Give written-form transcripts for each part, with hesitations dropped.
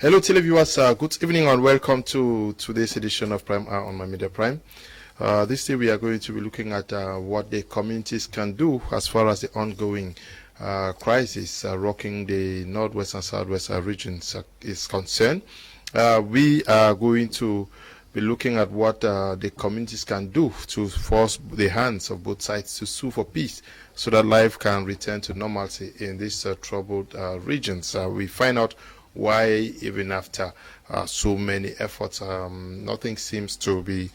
Hello, televiewers. Good evening and welcome to today's edition of Prime Hour on My Media Prime. This day we are going to be looking at what the communities can do as far as the ongoing crisis rocking the northwest and southwest regions is concerned. We are going to be looking at what the communities can do to force the hands of both sides to sue for peace so that life can return to normalcy in these troubled regions. We find out why even after so many efforts, nothing seems to be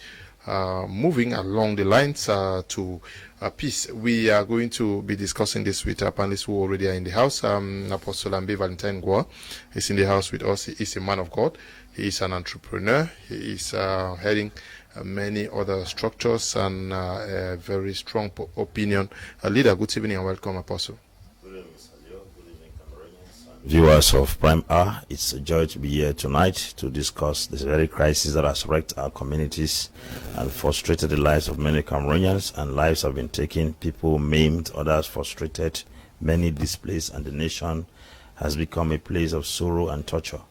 moving along the lines to peace. We are going to be discussing this with our panelists who already are in the house. Apostle Ambe Valentine Gwa is in the house with us. He is a man of God. He is an entrepreneur. He is heading many other structures and a very strong opinion leader. Good evening and welcome, Apostle. Viewers of Prime Hour, it's a joy to be here tonight to discuss this very crisis that has wrecked our communities and frustrated the lives of many Cameroonians, and lives have been taken, people maimed, others frustrated, many displaced, and the nation has become a place of sorrow and torture.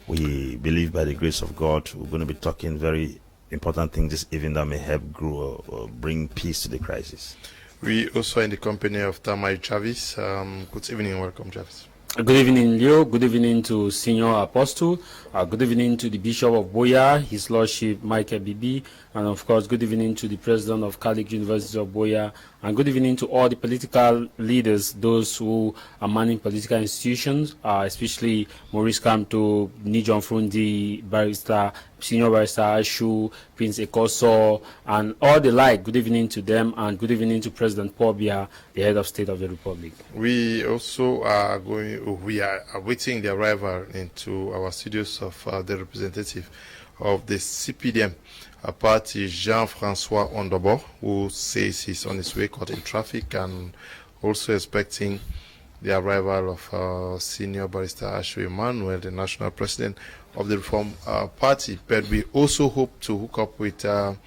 We believe by the grace of God we're going to be talking very important things this evening that may help grow or bring peace to the crisis. We also are in the company of Tamai Travis. Good evening and welcome, Travis. Good evening, Leo. Good evening to Senior Apostle. Good evening to the Bishop of Boya, His Lordship Michael Bibi, and of course, good evening to the President of Catholic University of Boya, and good evening to all the political leaders, those who are manning political institutions, especially Maurice Kamto, Nijon Frundi, Barrister, Senior Barrister Ashu, Prince Ekoso, and all the like. Good evening to them, and good evening to President Paul Biya, the head of state of the Republic. We also are we are awaiting the arrival into our studios of the representative of the CPDM party, Jean-Francois Ondobo, who says he's on his way caught in traffic, and also expecting the arrival of Senior Barrister Ashu Emmanuel, the national president of the Reform Party. But we also hope to hook up with a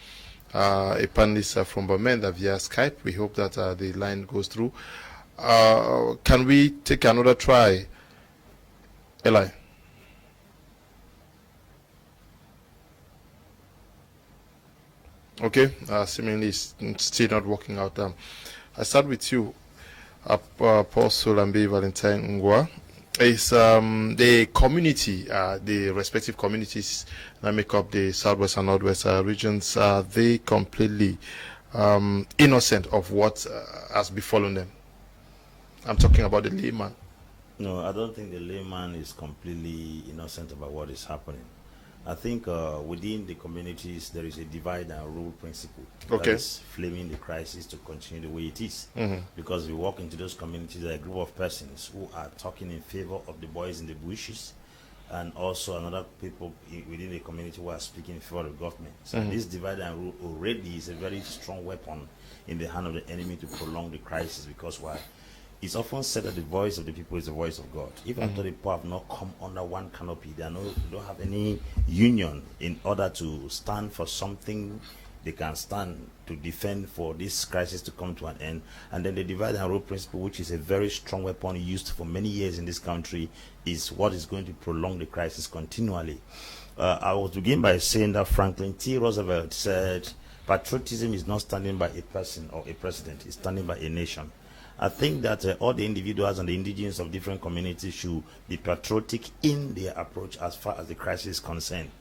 panelist from Bamenda via Skype. We hope that the line goes through. Can we take another try, Eli? Okay, seemingly it's still not working out. I start with you, Apostle Ambe Valentine Ngwa. Is the community, the respective communities that make up the southwest and northwest regions, are they completely innocent of what has befallen them? I'm talking about the layman. No, I don't think the layman is completely innocent about what is happening. I think within the communities there is a divide and rule principle that is flaming the crisis to continue the way it is. Because we walk into those communities, there are a group of persons who are talking in favor of the boys in the bushes, and also another people within the community who are speaking in favor of the government. So this divide and rule already is a very strong weapon in the hand of the enemy to prolong the crisis. Because why? It's often said that the voice of the people is the voice of God. If after the poor have not come under one canopy, they don't have any union in order to stand for something they can stand to defend for this crisis to come to an end. And then the divide and rule principle, which is a very strong weapon used for many years in this country, is what is going to prolong the crisis continually. I will begin by saying that Franklin T. Roosevelt said, patriotism is not standing by a person or a president, it's standing by a nation. I think that all the individuals and the indigenous of different communities should be patriotic in their approach as far as the crisis is concerned.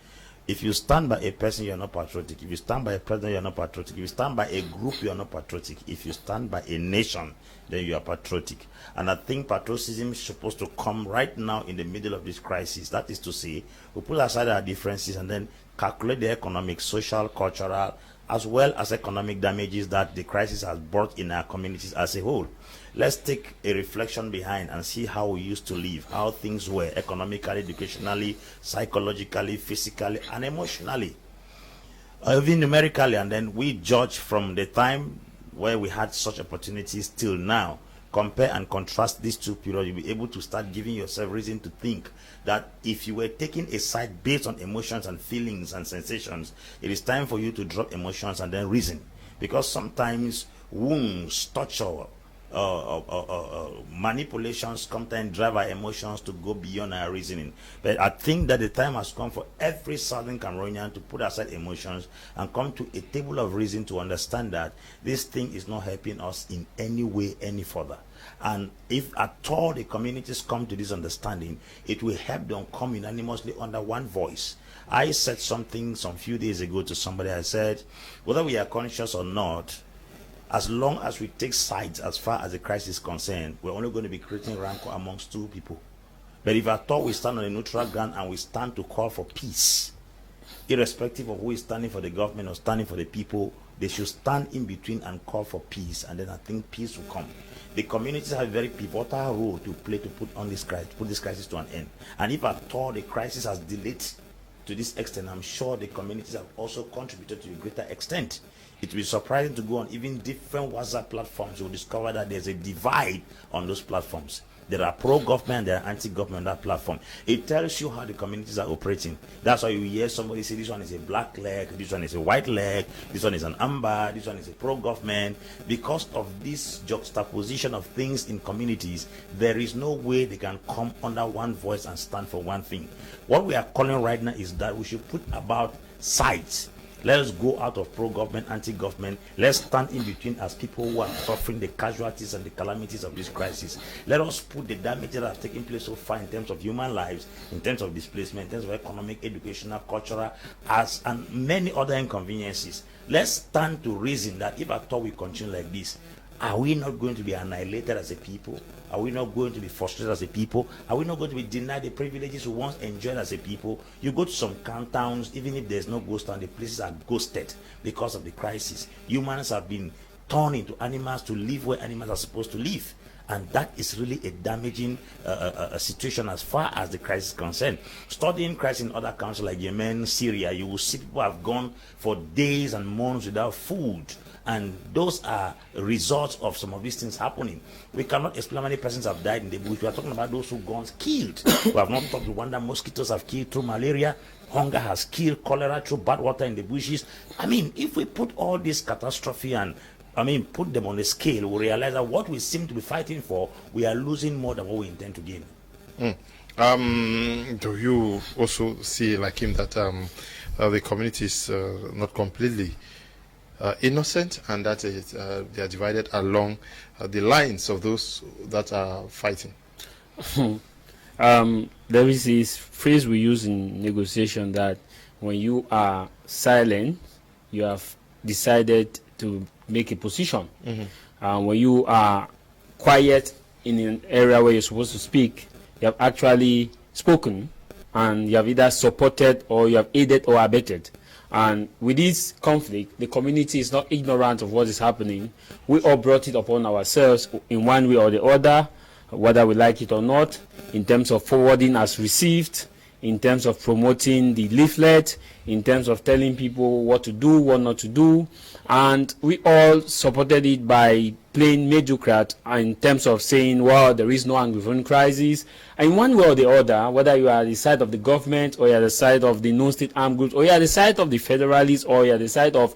If you stand by a person, you are not patriotic. If you stand by a president, you are not patriotic. If you stand by a group, you are not patriotic. If you stand by a nation, then you are patriotic. And I think patriotism is supposed to come right now in the middle of this crisis. That is to say, we put aside our differences and then calculate the economic, social, cultural, as well as economic damages that the crisis has brought in our communities as a whole. Let's take a reflection behind and see how we used to live, how things were economically, educationally, psychologically, physically, and emotionally, even numerically. And then we judge from the time where we had such opportunities till now. Compare and contrast these two periods. You'll be able to start giving yourself reason to think that if you were taking a side based on emotions and feelings and sensations, it is time for you to drop emotions and then reason. Because sometimes wounds, torture, manipulations sometimes drive our emotions to go beyond our reasoning. But I think that the time has come for every Southern Cameroonian to put aside emotions and come to a table of reason to understand that this thing is not helping us in any way any further. And if at all the communities come to this understanding, it will help them come unanimously under one voice. I said something some few days ago to somebody. I said, whether we are conscious or not, as long as we take sides as far as the crisis is concerned, we're only going to be creating rancor amongst two people. But if at all we stand on a neutral ground and we stand to call for peace, irrespective of who is standing for the government or standing for the people, they should stand in between and call for peace, and then I think peace will come. The communities have a very pivotal role to play to put this crisis to an end. And if at all the crisis has delayed to this extent, I'm sure the communities have also contributed to a greater extent. It will be surprising to go on even different WhatsApp platforms. You'll discover that there's a divide on those platforms. There are pro-government, there are anti-government on that platform. It tells you how the communities are operating. That's why you hear somebody say this one is a black leg, this one is a white leg, this one is an amber, this one is a pro-government. Because of this juxtaposition of things in communities, there is no way they can come under one voice and stand for one thing. What we are calling right now is that we should put about sides. Let's go out of pro-government, anti-government. Let's stand in between as people who are suffering the casualties and the calamities of this crisis. Let us put the damages that have taken place so far in terms of human lives, in terms of displacement, in terms of economic, educational, cultural, and many other inconveniences. Let's stand to reason that if at all we continue like this, are we not going to be annihilated as a people? Are we not going to be frustrated as a people? Are we not going to be denied the privileges we once enjoyed as a people? You go to some towns, even if there's no ghost town, the places are ghosted because of the crisis. Humans have been turned into animals to live where animals are supposed to live. And that is really a damaging situation as far as the crisis is concerned. Studying crisis in other countries like Yemen, Syria, you will see people have gone for days and months without food. And those are results of some of these things happening. We cannot explain how many persons have died in the bush. We are talking about those who gone killed. We have not talked about that mosquitoes have killed through malaria. Hunger has killed cholera through bad water in the bushes. I mean, if we put all this catastrophe and put them on a scale, we realize that what we seem to be fighting for, we are losing more than what we intend to gain. Do you also see, like him, that the community is not completely innocent, and that they are divided along the lines of those that are fighting? There is this phrase we use in negotiation that when you are silent, you have decided to make a position. When you are quiet in an area where you're supposed to speak, you have actually spoken, and you have either supported or you have aided or abetted. And with this conflict, the community is not ignorant of what is happening. We all brought it upon ourselves in one way or the other, whether we like it or not, in terms of forwarding as received, in terms of promoting the leaflet, in terms of telling people what to do, what not to do. And we all supported it by playing mediocrat in terms of saying, well, there is no Anglophone crisis. And in one way or the other, whether you are at the side of the government or you are at the side of the non-state armed groups or you are at the side of the federalists or you are at the side of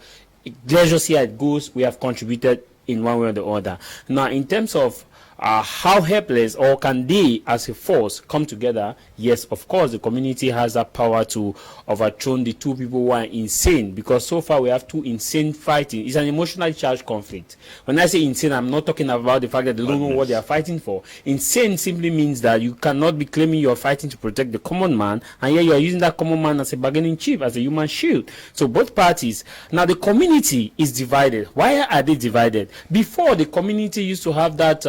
let's see how it goes, we have contributed in one way or the other. Now, in terms of how helpless or can they as a force come together? Yes, of course, the community has that power to overthrow the two people who are insane, because so far we have two insane fighting. It's an emotionally charged conflict. When I say insane, I'm not talking about the fact that they don't know what they are fighting for. Insane simply means that you cannot be claiming you're fighting to protect the common man, and yet you are using that common man as a bargaining chip, as a human shield. So both parties. Now the community is divided. Why are they divided? Before, the community used to have that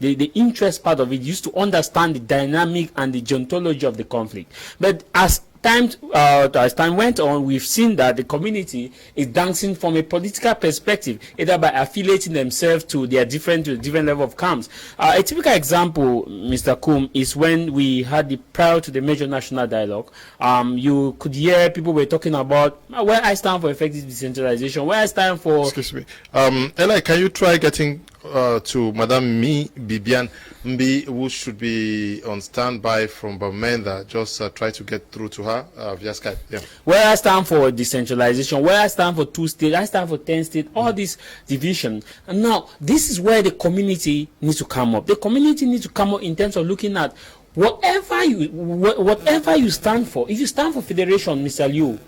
the interest part of it, used to understand the dynamic and the geontology of the conflict. But as time went on, we've seen that the community is dancing from a political perspective, either by affiliating themselves to their different level of camps. A typical example, Mr. Kum, is when we had prior to the major national dialogue. You could hear people were talking about where I stand for effective decentralization, where I stand for. Excuse me, Eli, can you try getting to Madame Bibian Mbi, who should be on standby from Bamenda. Just try to get through to her via Skype. Yeah. Where I stand for decentralization, where I stand for 2 states, I stand for 10 states, all this division. And now, this is where the community needs to come up. The community needs to come up in terms of looking at whatever you stand for. If you stand for federation, Mr. Liu,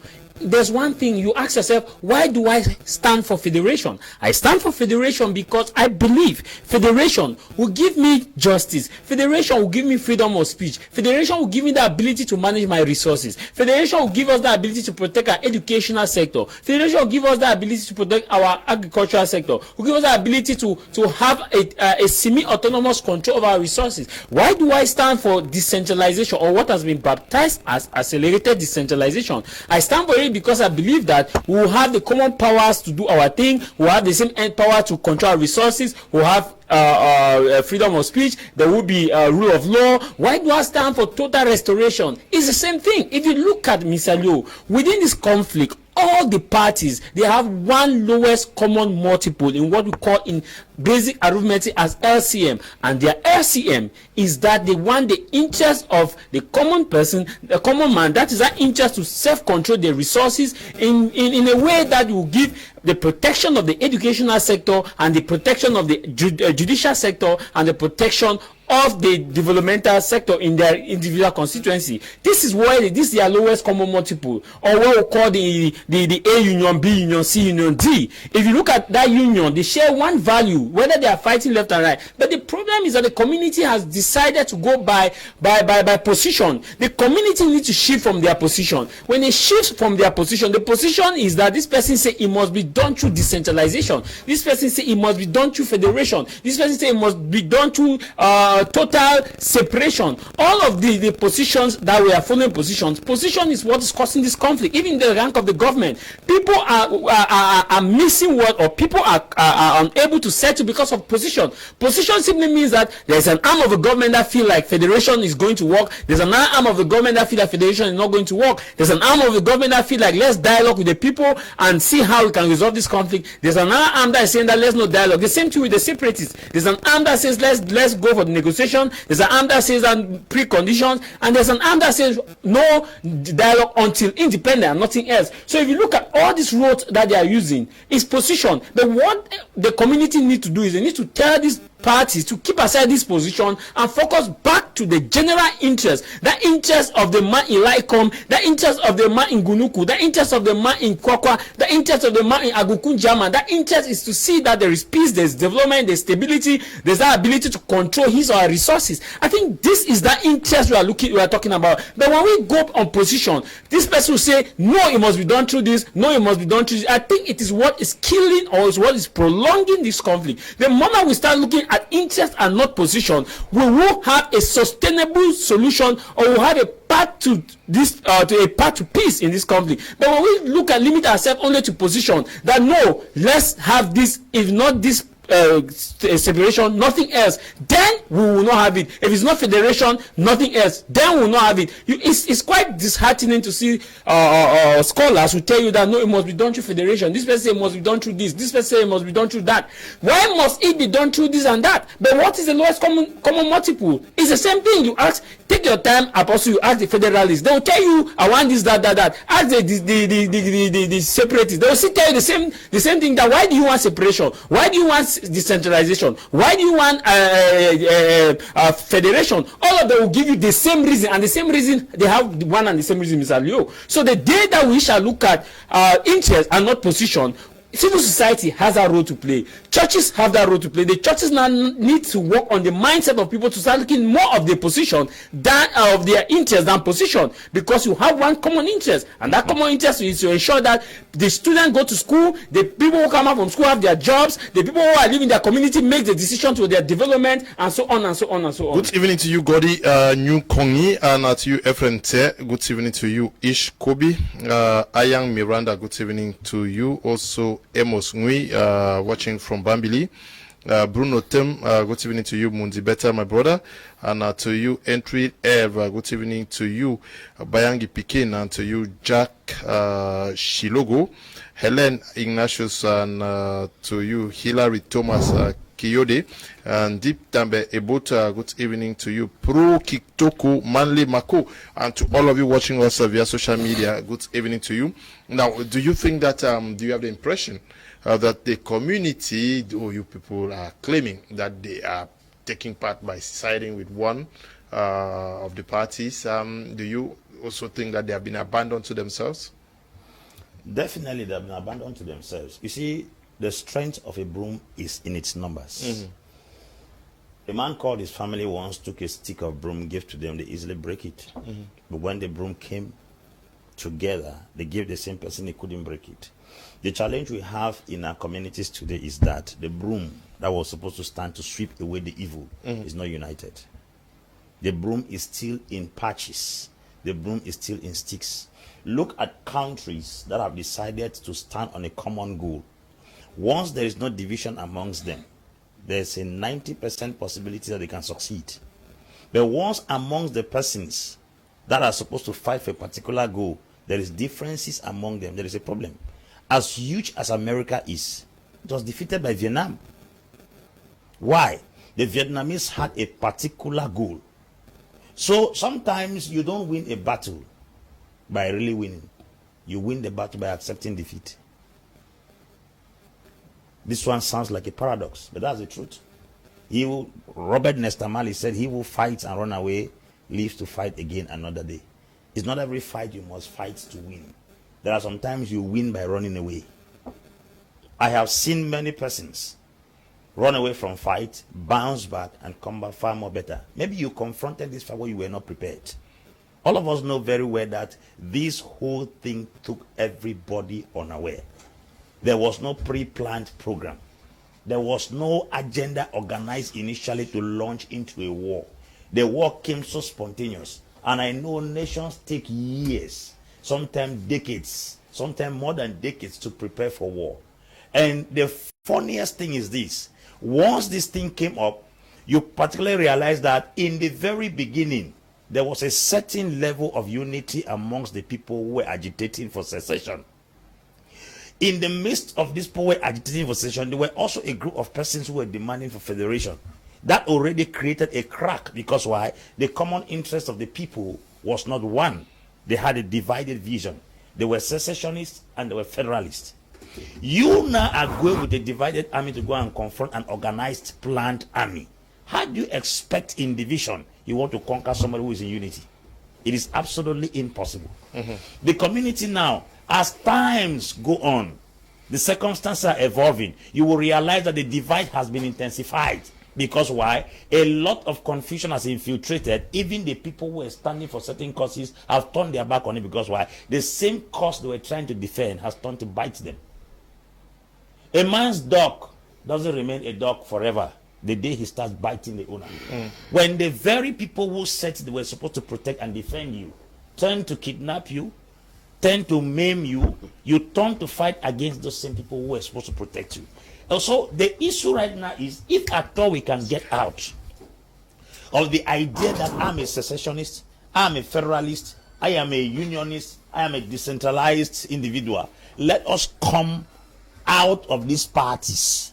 there's one thing you ask yourself, why do I stand for federation? I stand for federation because I believe federation will give me justice. Federation will give me freedom of speech. Federation will give me the ability to manage my resources. Federation will give us the ability to protect our educational sector. Federation will give us the ability to protect our agricultural sector. Will give us the ability to have a semi-autonomous control of our resources. Why do I stand for decentralization, or what has been baptized as accelerated decentralization? I stand for it because I believe that we will have the common powers to do our thing. We will have the same end power to control our resources. We will have freedom of speech. There will be rule of law. Why do I stand for total restoration? It's the same thing. If you look at Mr. Liu, within this conflict, all the parties, they have one lowest common multiple in what we call in basic arithmetic as LCM, and their LCM is that they want the interest of the common person, the common man, that is that interest to self-control their resources in a way that will give the protection of the educational sector and the protection of the judicial sector and the protection of the developmental sector in their individual constituency. This is why this is their lowest common multiple, or what we call the A union, B union, C union, D. If you look at that union, they share one value, whether they are fighting left and right. But the problem is that the community has decided to go by position. The community needs to shift from their position. When they shift from their position, the position is that this person say it must be done through decentralization. This person say it must be done through federation. This person say it must be done through total separation. All of the positions that we are following position is what is causing this conflict. Even in the rank of the government, people are missing word, or people are unable to settle because of position. Position simply means that there's an arm of the government that feel like federation is going to work. There's another arm of the government that feel like federation is not going to work. There's an arm of the government that feel like let's dialogue with the people and see how we can resolve this conflict. There's another arm that is saying that let's not dialogue. The same thing with the separatists. There's an arm that says let's go for the negotiation. There's an arm that says that preconditions, and there's an arm that says no dialogue until independent and nothing else. So if you look at all these roads that they are using, it's position. But what the community need to do is they need to tell these parties to keep aside this position and focus back to the general interest, the interest of the man in Laikom, the interest of the man in Gunuku, the interest of the man in Kwakwa, the interest of the man in Agukunjama. That interest is to see that there is peace, there's development, there's stability, there's that ability to control his or her resources. I think this is the interest we are talking about. But when we go on position, this person will say, no, it must be done through this, no, it must be done through this. I think it is what is killing, or is what is prolonging this conflict. The moment we start looking at interest and not position, we will have a sustainable solution, or we'll have a path to this to a path to peace in this conflict. But when we look at limit ourselves only to position, that no, let's have this, if not this separation, nothing else, then we will not have it. If it's not federation, nothing else, then we will not have it. It's quite disheartening to see scholars who tell you that no, it must be done through federation. This person say it must be done through this. This person say it must be done through that. Why must it be done through this and that? But what is the lowest common multiple? It's the same thing. You ask, take your time, Apostle. You ask the federalists, they will tell you, I want this, that. Ask the separatists, they will still tell you the same thing. That why do you want separation? Why do you want decentralization? Why do you want federation? All of them will give you the same reason, and the same reason they have the one and the same reason, Mr. Leo. So the day that we shall look at interest and not position, civil society has a role to play. Churches have that role to play. The churches now need to work on the mindset of people to start looking more of their position than of their interest than position, because you have one common interest, and that common interest is to ensure that the students go to school, the people who come out from school have their jobs, the people who are living in their community make the decision to their development, and so on and so on and so on. Good evening to you, Godi New Kongi, and to you, Efren Te. Good evening to you, Ish Kobi, Ayang Miranda. Good evening to you also. Amos Ngui, watching from Bambili. Bruno Tim, good evening to you. Mundi Beta, my brother. And to you, Entry Eve, good evening to you. Bayangi Pikin, and to you, Jack Shilogo. Helen Ignatius, and to you, Hilary Thomas Kiyode, and Deep Dambe Ebota, good evening to you. Pro Kiktoku Manly Mako, and to all of you watching us via social media, good evening to you. Now, do you think that, do you have the impression that the community, or you people are claiming that they are taking part by siding with one of the parties? Do you also think that they have been abandoned to themselves? Definitely, they have been abandoned to themselves. You see, the strength of a broom is in its numbers. A man called his family once, took a stick of broom, gave to them, they easily break it. But when the broom came together, they gave the same person, he couldn't break it. The challenge we have in our communities today is that the broom that was supposed to stand to sweep away the evil is not united. The broom is still in patches. The broom is still in sticks. Look at countries that have decided to stand on a common goal. Once there is no division amongst them, there's a 90% possibility that they can succeed. But once amongst the persons that are supposed to fight for a particular goal, there is differences among them, there is a problem. As huge as America is, it was defeated by Vietnam. Why? The Vietnamese had a particular goal. So sometimes you don't win a battle by really winning. You win the battle by accepting defeat. This one sounds like a paradox, but that's the truth. Robert Nesta Marley said, he who fights and run away lives to fight again another day. It's not every fight you must fight to win. There are sometimes you win by running away. I have seen many persons run away from fight, bounce back, and come back far more better. Maybe you confronted this fight where you were not prepared. All of us know very well that this whole thing took everybody unaware. There was no pre-planned program. There was no agenda organized initially to launch into a war. The war came so spontaneous. And I know nations take years, sometimes decades, sometimes more than decades to prepare for war. And the funniest thing is this. Once this thing came up, you particularly realize that in the very beginning, there was a certain level of unity amongst the people who were agitating for secession. In the midst of these people who were agitating for secession, there were also a group of persons who were demanding for federation. That already created a crack, because why? The common interest of the people was not one. They had a divided vision. They were secessionists and they were federalists. You now are going with a divided army to go and confront an organized, planned army. How do you expect in division you want to conquer somebody who is in unity? It is absolutely impossible. The community now, as times go on, the circumstances are evolving, you will realize that the divide has been intensified. Because why? A lot of confusion has infiltrated. Even the people who were standing for certain causes have turned their back on it. Because why? The same cause they were trying to defend has turned to bite them. A man's dog doesn't remain a dog forever the day he starts biting the owner. When the very people who said they were supposed to protect and defend you turn to kidnap you, turn to maim you, you turn to fight against those same people who were supposed to protect you. Also, the issue right now is, if at all we can get out of the idea that I'm a secessionist, I'm a federalist, I am a unionist, I am a decentralized individual, let us come out of these parties.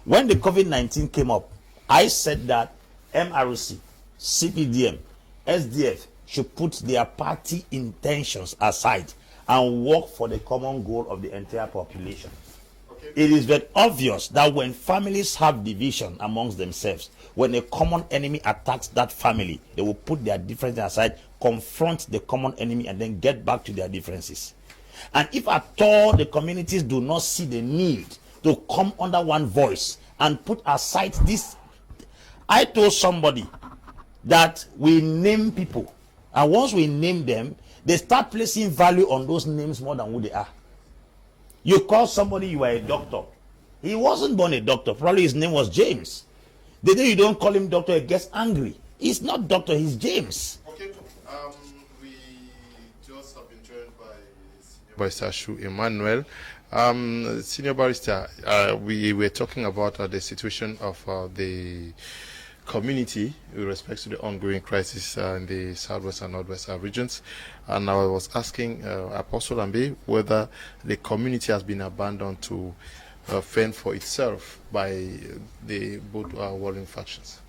When the COVID-19 came up, I said that MRC, CPDM, SDF should put their party intentions aside and work for the common goal of the entire population. It is very obvious that when families have division amongst themselves, when a common enemy attacks that family, they will put their differences aside, confront the common enemy, and then get back to their differences. And if at all the communities do not see the need to come under one voice and put aside this, I told somebody that we name people, and once we name them, they start placing value on those names more than who they are. You call somebody you are a doctor. He wasn't born a doctor. Probably his name was James. The day you don't call him doctor, he gets angry. He's not doctor, he's James. Okay, we just have been joined by Barrister Shu Emmanuel. Senior Barrister, we were talking about the situation of the community with respect to the ongoing crisis in the southwest and northwest regions, and I was asking Apostle Ambe whether the community has been abandoned to fend for itself by the both warring factions.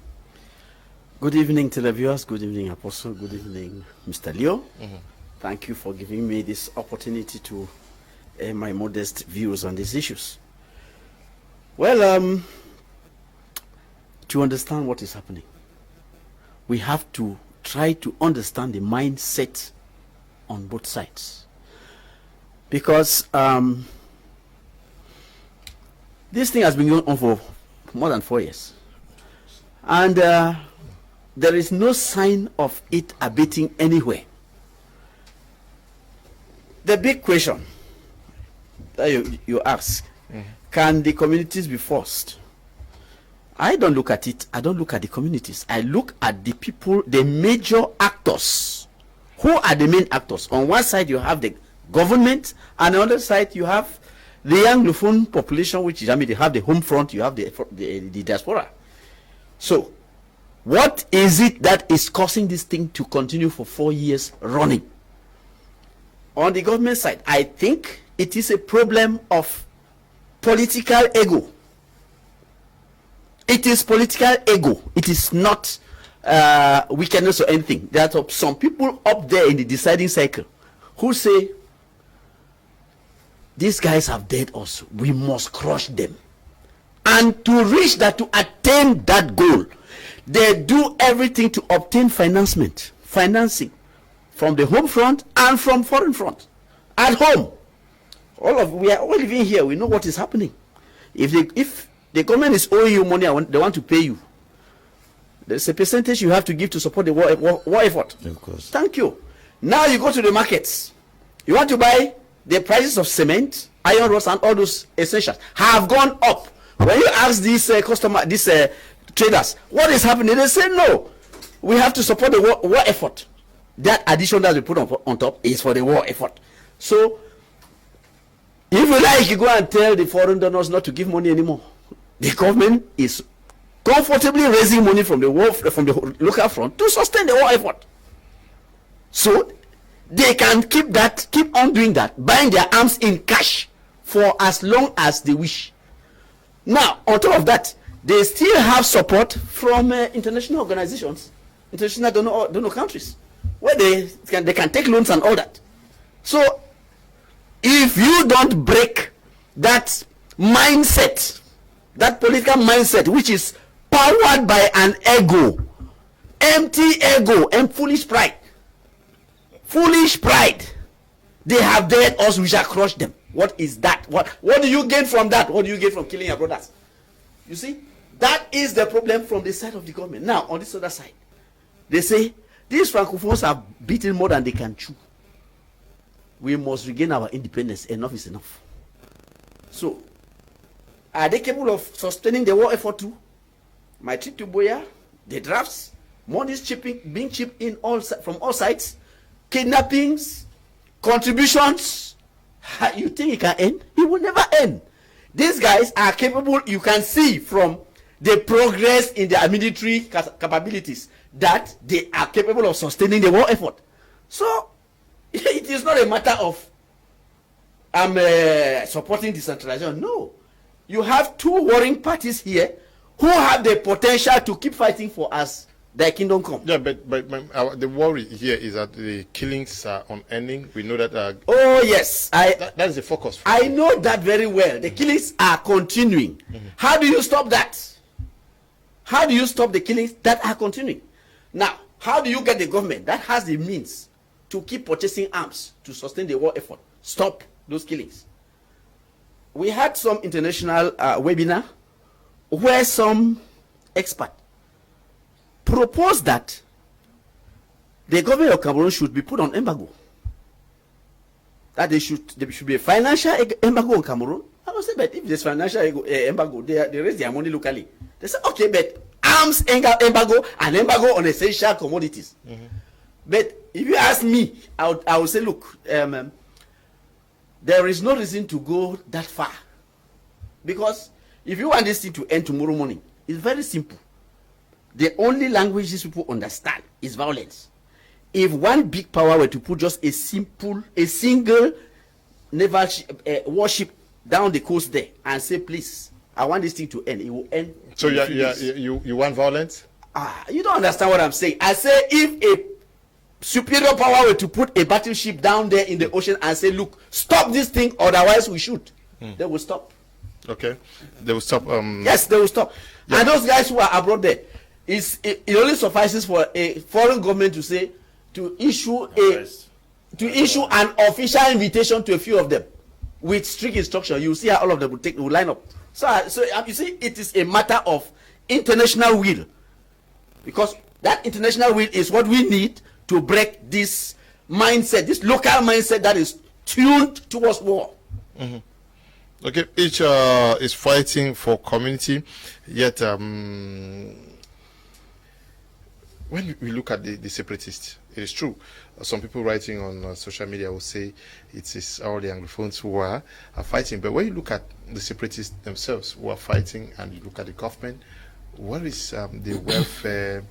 Good evening, televiewers. Good evening, Apostle. Good evening, Mr. Leo. Thank you for giving me this opportunity to air my modest views on these issues. Well, to understand what is happening, we have to try to understand the mindset on both sides. Because this thing has been going on for more than 4 years. And there is no sign of it abating anywhere. The big question that you ask, can the communities be forced? I don't look at it. I don't look at the communities. I look at the people, the major actors. Who are the main actors? On one side, you have the government, and on the other side, you have the Anglophone population, which is, I mean, they have the home front, you have the diaspora. So, what is it that is causing this thing to continue for 4 years running? On the government side, I think it is a problem of political ego. It is political ego. It is not wickedness or anything. There are some people up there in the deciding cycle who say, these guys have dared us. We must crush them. And to reach that, to attain that goal, they do everything to obtain financing from the home front and from foreign front. At home, we are all living here. We know what is happening. If the government is owing you money, they want to pay you. There's a percentage you have to give to support the war effort. Of course. Thank you. Now you go to the markets. You want to buy, the prices of cement, iron rods, and all those essentials have gone up. When you ask these traders, what is happening? They say, no, we have to support the war effort. That addition that we put on top is for the war effort. So, if you like, you go and tell the foreign donors not to give money anymore. The government is comfortably raising money from the local front to sustain the war effort. So, they can keep on doing that, buying their arms in cash for as long as they wish. Now, on top of that, they still have support from international organizations, international donor countries, where they can take loans and all that. So, if you don't break that mindset, that political mindset, which is powered by an ego, empty ego and foolish pride, they have dared us, we shall crush them. What is that? What do you gain from that? What do you gain from killing your brothers? You see, that is the problem from the side of the government. Now, on this other side, they say, these Francophones have beaten more than they can chew. We must regain our independence. Enough is enough. So, are they capable of sustaining the war effort too? My trip to Boya, the drafts, money being chipped in from all sides, kidnappings, contributions. You think it can end? It will never end. These guys are capable, you can see from the progress in their military capabilities that they are capable of sustaining the war effort. So, it is not a matter of supporting decentralization. No. You have two warring parties here who have the potential to keep fighting for us. Their kingdom come. Yeah, but the worry here is that the killings are unending. We know that. Oh yes, that is the focus. I know that very well. The killings are continuing. How do you stop that? How do you stop the killings that are continuing? Now, how do you get the government that has the means to keep purchasing arms to sustain the war effort? Stop those killings. We had some international webinar where some experts proposed that the government of Cameroon should be put on embargo. That there should be a financial embargo on Cameroon. I was saying, but if there's financial embargo, they raise their money locally. They say, okay, but arms embargo and embargo on essential commodities. But if you ask me, I would say, look, there is no reason to go that far. Because if you want this thing to end tomorrow morning, it's very simple. The only language these people understand is violence. If one big power were to put just a single naval warship down the coast there and say, please, I want this thing to end. It will end. So you want violence? You don't understand what I'm saying. I say if a superior power were to put a battleship down there in the ocean and say, look, stop this thing, otherwise we shoot, they will stop. Okay, they will stop. Yes, they will stop. Yeah. And those guys who are abroad there, it only suffices for a foreign government to say, to issue an official invitation to a few of them with strict instruction. You see how all of them will line up. So you see, it is a matter of international will, because that international will is what we need to break this mindset, this local mindset that is tuned towards war. Okay, each is fighting for community, yet when we look at the separatists, it is true. Some people writing on social media will say it is all the Anglophones who are fighting. But when you look at the separatists themselves who are fighting and you look at the government, what is the welfare,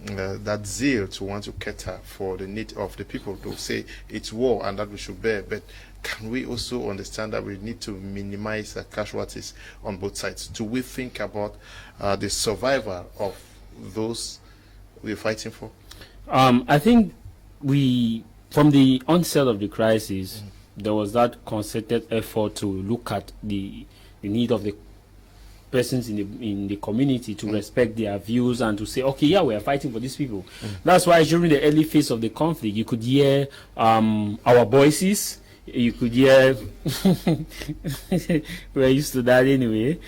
that zeal to want to cater for the need of the people, to say it's war and that we should bear? But can we also understand that we need to minimize the casualties on both sides? Do we think about the survival of those we're fighting for? I think from the onset of the crisis, there was that concerted effort to look at the need of the persons in the community to respect their views and to say, okay, yeah, we are fighting for these people. That's why during the early phase of the conflict, you could hear our voices. You could hear we're used to that anyway.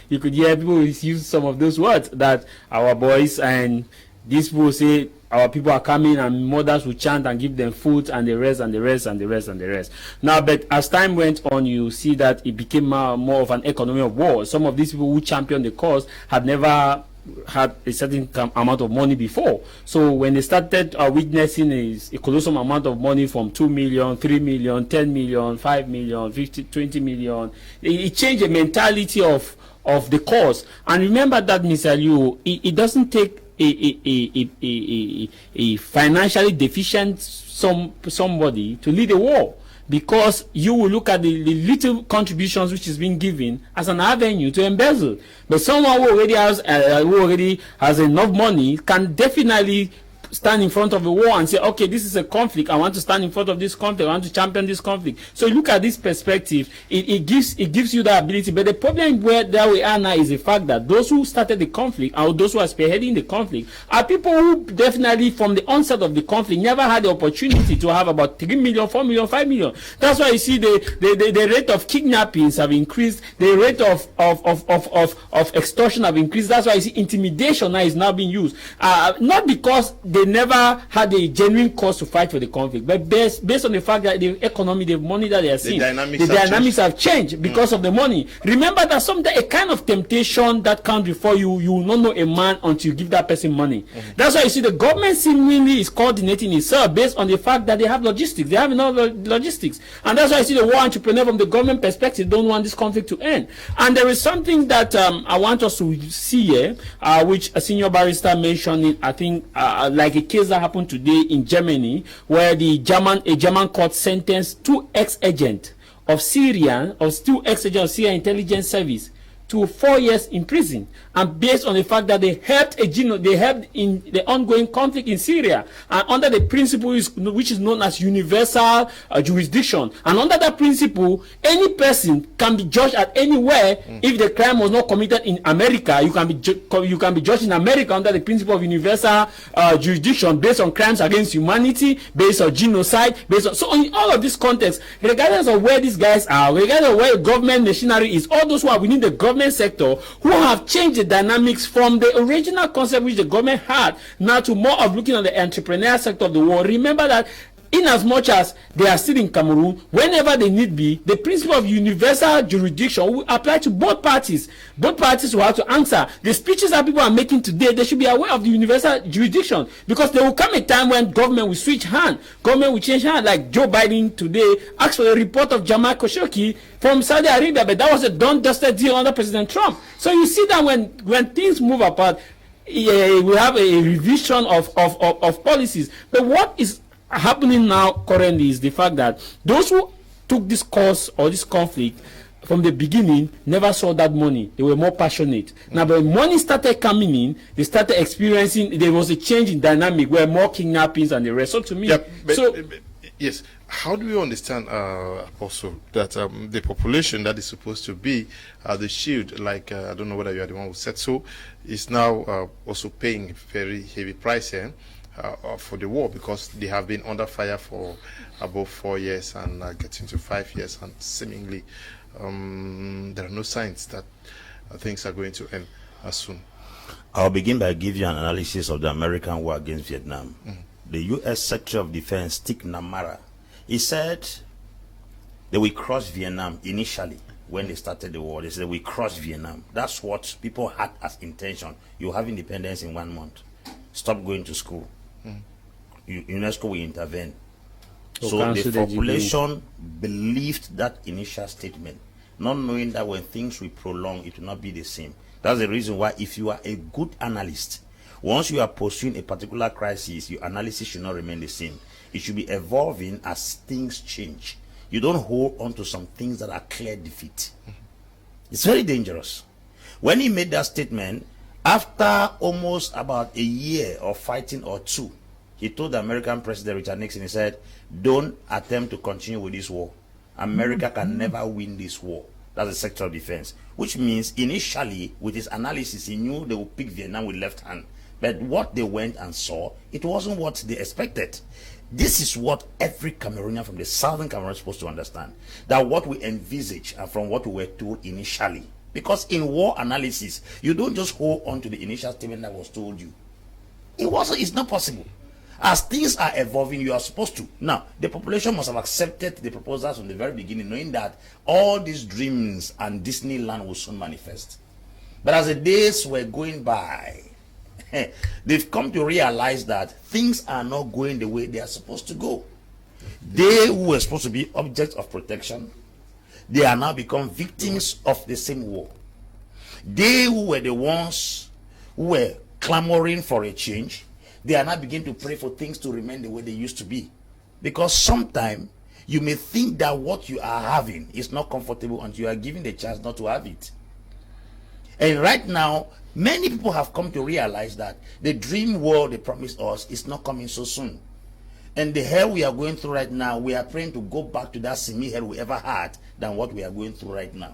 You could hear people use some of those words, that our boys, and these people say our people are coming, and mothers will chant and give them food, and the rest and the rest and the rest and the rest. Now, but as time went on, you see that it became more of an economy of war. Some of these people who championed the cause had never had a certain amount of money before. So when they started witnessing a colossal amount of money from 2 million, 3 million, 10 million, 5 million, 50, 20 million, it changed the mentality of the cause. And remember that, Mr. Liu, it doesn't take a financially deficient somebody to lead a war, because you will look at the little contributions which is being given as an avenue to embezzle. But someone who already has enough money can definitely stand in front of a war and say, okay, this is a conflict, I want to stand in front of this conflict, I want to champion this conflict. So look at this perspective, it gives you that ability. But the problem where we are now is the fact that those who started the conflict, or those who are spearheading the conflict, are people who definitely from the onset of the conflict never had the opportunity to have about 3 million, 4 million, 5 million. That's why you see the rate of kidnappings have increased, the rate of extortion have increased. That's why you see intimidation is now being used. Not because they never had a genuine cause to fight for the conflict, but based on the fact that the economy, the money that they are seeing, the dynamics have changed because of the money. Remember that sometimes a kind of temptation that comes before you will not know a man until you give that person money. That's why you see the government seemingly is coordinating itself based on the fact that they have logistics. They have enough logistics. And that's why I see the war entrepreneur from the government perspective don't want this conflict to end. And there is something that I want us to see here, which a senior barrister mentioned, I think, like a case that happened today in Germany, where a German court sentenced two ex-agents of Syrian intelligence service to 4 years in prison, and based on the fact that they helped in the ongoing conflict in Syria, and under the principle which is known as universal jurisdiction. And under that principle, any person can be judged at anywhere. If the crime was not committed in America, you can be judged in America under the principle of universal jurisdiction, based on crimes against humanity, based on genocide, so in all of this context, regardless of where these guys are, regardless of where the government machinery is, all those who are within the government sector who have changed the dynamics from the original concept which the government had now to more of looking at the entrepreneurial sector of the world. Remember that in as much as they are still in Cameroon, whenever they need be, the principle of universal jurisdiction will apply to both parties. Both parties will have to answer. The speeches that people are making today, they should be aware of the universal jurisdiction, because there will come a time when government will switch hand. Government will change hand, like Joe Biden today asked for a report of Jamal Khashoggi from Saudi Arabia, but that was a done-dusted deal under President Trump. So you see that when things move apart, we have a revision of policies. But what is happening now currently is the fact that those who took this course or this conflict from the beginning, never saw that money. They were more passionate. Now, when money started coming in, they started experiencing, there was a change in dynamic where more kidnappings and the rest. So to me, yes. How do you understand, Apostle, that the population that is supposed to be the shield, like I don't know whether you are the one who said so, is now also paying very heavy price for the war, because they have been under fire for above 4 years and getting to 5 years, and seemingly there are no signs that things are going to end soon. I'll begin by giving you an analysis of the American war against Vietnam. The U.S. Secretary of Defense, Stick Namara, he said they will cross Vietnam initially. When they started the war, they said we cross Vietnam. That's what people had as intention. You have independence in 1 month. Stop going to school. UNESCO will intervene. So the population believed that initial statement, not knowing that when things will prolong, it will not be the same. That's the reason why, if you are a good analyst, once you are pursuing a particular crisis, your analysis should not remain the same. It should be evolving as things change. You don't hold on to some things that are clear defeat. It's very dangerous. When he made that statement, after almost about a year of fighting or two, he told the American President Richard Nixon, he said, don't attempt to continue with this war. America can never win this war. That's the Secretary of Defense. Which means initially, with his analysis, he knew they would pick Vietnam with left hand. But what they went and saw, it wasn't what they expected. This is what every Cameroonian from the southern Cameroon is supposed to understand. That what we envisage and from what we were told initially. Because in war analysis, you don't just hold on to the initial statement that was told you. It's not possible. As things are evolving, you are supposed to. Now, the population must have accepted the proposals from the very beginning, knowing that all these dreams and Disneyland will soon manifest. But as the days were going by, they've come to realize that things are not going the way they are supposed to go. They who were supposed to be objects of protection, they are now become victims of the same war. They who were the ones who were clamoring for a change, they are now beginning to pray for things to remain the way they used to be. Because sometimes you may think that what you are having is not comfortable until you are given the chance not to have it. And right now, many people have come to realize that the dream world they promised us is not coming so soon. And the hell we are going through right now, we are praying to go back to that semi-hell we ever had than what we are going through right now.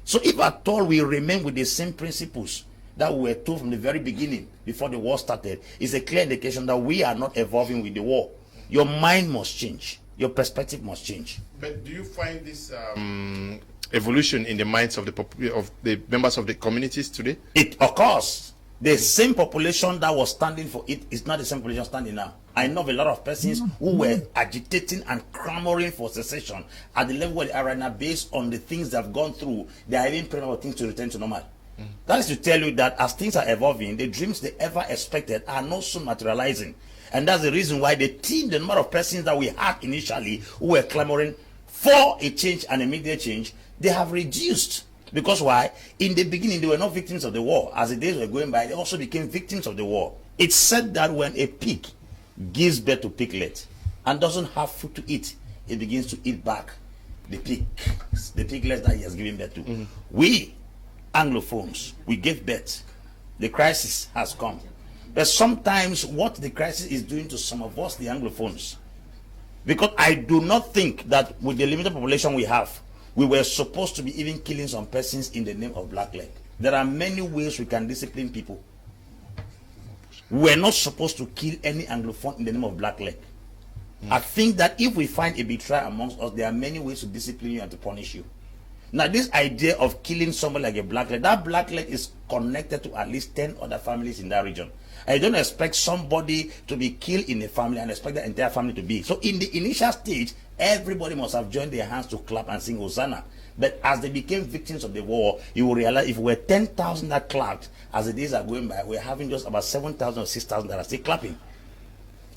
So if at all we remain with the same principles that we were told from the very beginning, before the war started, is a clear indication that we are not evolving with the war. Your mind must change. Your perspective must change. But do you find this evolution in the minds of the members of the communities today? It occurs. The same population that was standing for it is not the same population standing now. I know of a lot of persons who were agitating and clamoring for secession at the level where they are right now, based on the things they have gone through. They are even praying for things to return to normal. That is to tell you that as things are evolving, the dreams they ever expected are not soon materializing. And that's the reason why the number of persons that we had initially who were clamoring for a change and immediate change, they have reduced. Because why? In the beginning, they were not victims of the war. As the days were going by, they also became victims of the war. It's said that when a pig gives birth to piglet and doesn't have food to eat, it begins to eat back the piglets that he has given birth to. We Anglophones, we gave birth. The crisis has come. But sometimes what the crisis is doing to some of us, the Anglophones, because I do not think that with the limited population we have, we were supposed to be even killing some persons in the name of blackleg. There are many ways we can discipline people. We are not supposed to kill any Anglophone in the name of blackleg. I think that if we find a betrayer amongst us, there are many ways to discipline you and to punish you. Now, this idea of killing somebody like a blackleg, that blackleg is connected to at least 10 other families in that region. I don't expect somebody to be killed in a family and expect the entire family to be. So in the initial stage, everybody must have joined their hands to clap and sing Hosanna. But as they became victims of the war, you will realize if we're 10,000 that clapped, as the days are going by, we're having just about 7,000 or 6,000 that are still clapping.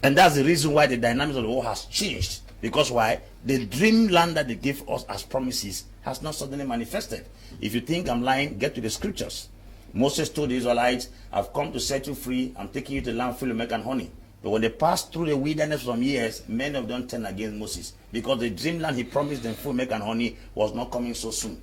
And that's the reason why the dynamics of the war has changed. Because why? The dreamland that they gave us as promises has not suddenly manifested. If you think I'm lying, get to the scriptures. Moses told the Israelites, I've come to set you free. I'm taking you to the land full of milk and honey. But when they passed through the wilderness for some years, many of them turned against Moses because the dreamland he promised them full milk and honey was not coming so soon.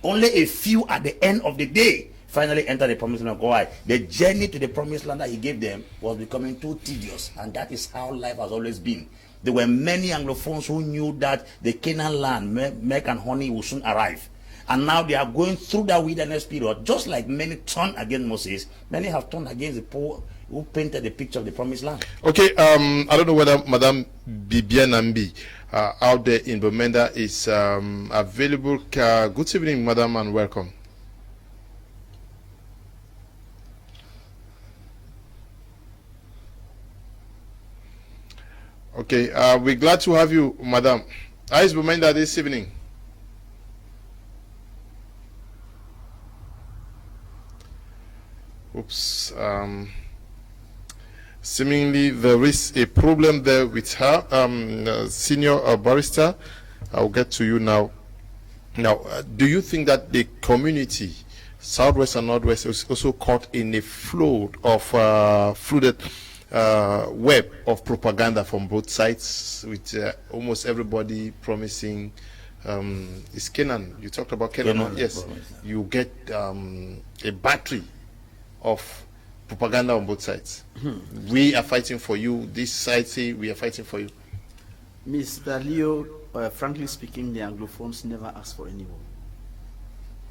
Only a few at the end of the day finally entered the promised land of God. The journey to the promised land that he gave them was becoming too tedious, and that is how life has always been. There were many Anglophones who knew that the Canaan land, milk and honey, will soon arrive. And now they are going through that wilderness period, just like many turned against Moses. Many have turned against the poor who painted the picture of the promised land. Okay, I don't know whether Madame Bibianambi out there in Bamenda is available. Good evening, Madam, and welcome. Okay, we're glad to have you, Madam. How is Bamenda this evening? Oops. Seemingly there is a problem there with her. Senior barrister, I'll get to you now. Now, do you think that the community, Southwest and Northwest, is also caught in a flood of flooded web of propaganda from both sides, with almost everybody promising it's Canaan? You talked about Canaan. Yes, you get a battery of propaganda on both sides. We are fighting for you. This side say we are fighting for you. Mr. Leo, frankly speaking, the Anglophones never ask for anyone.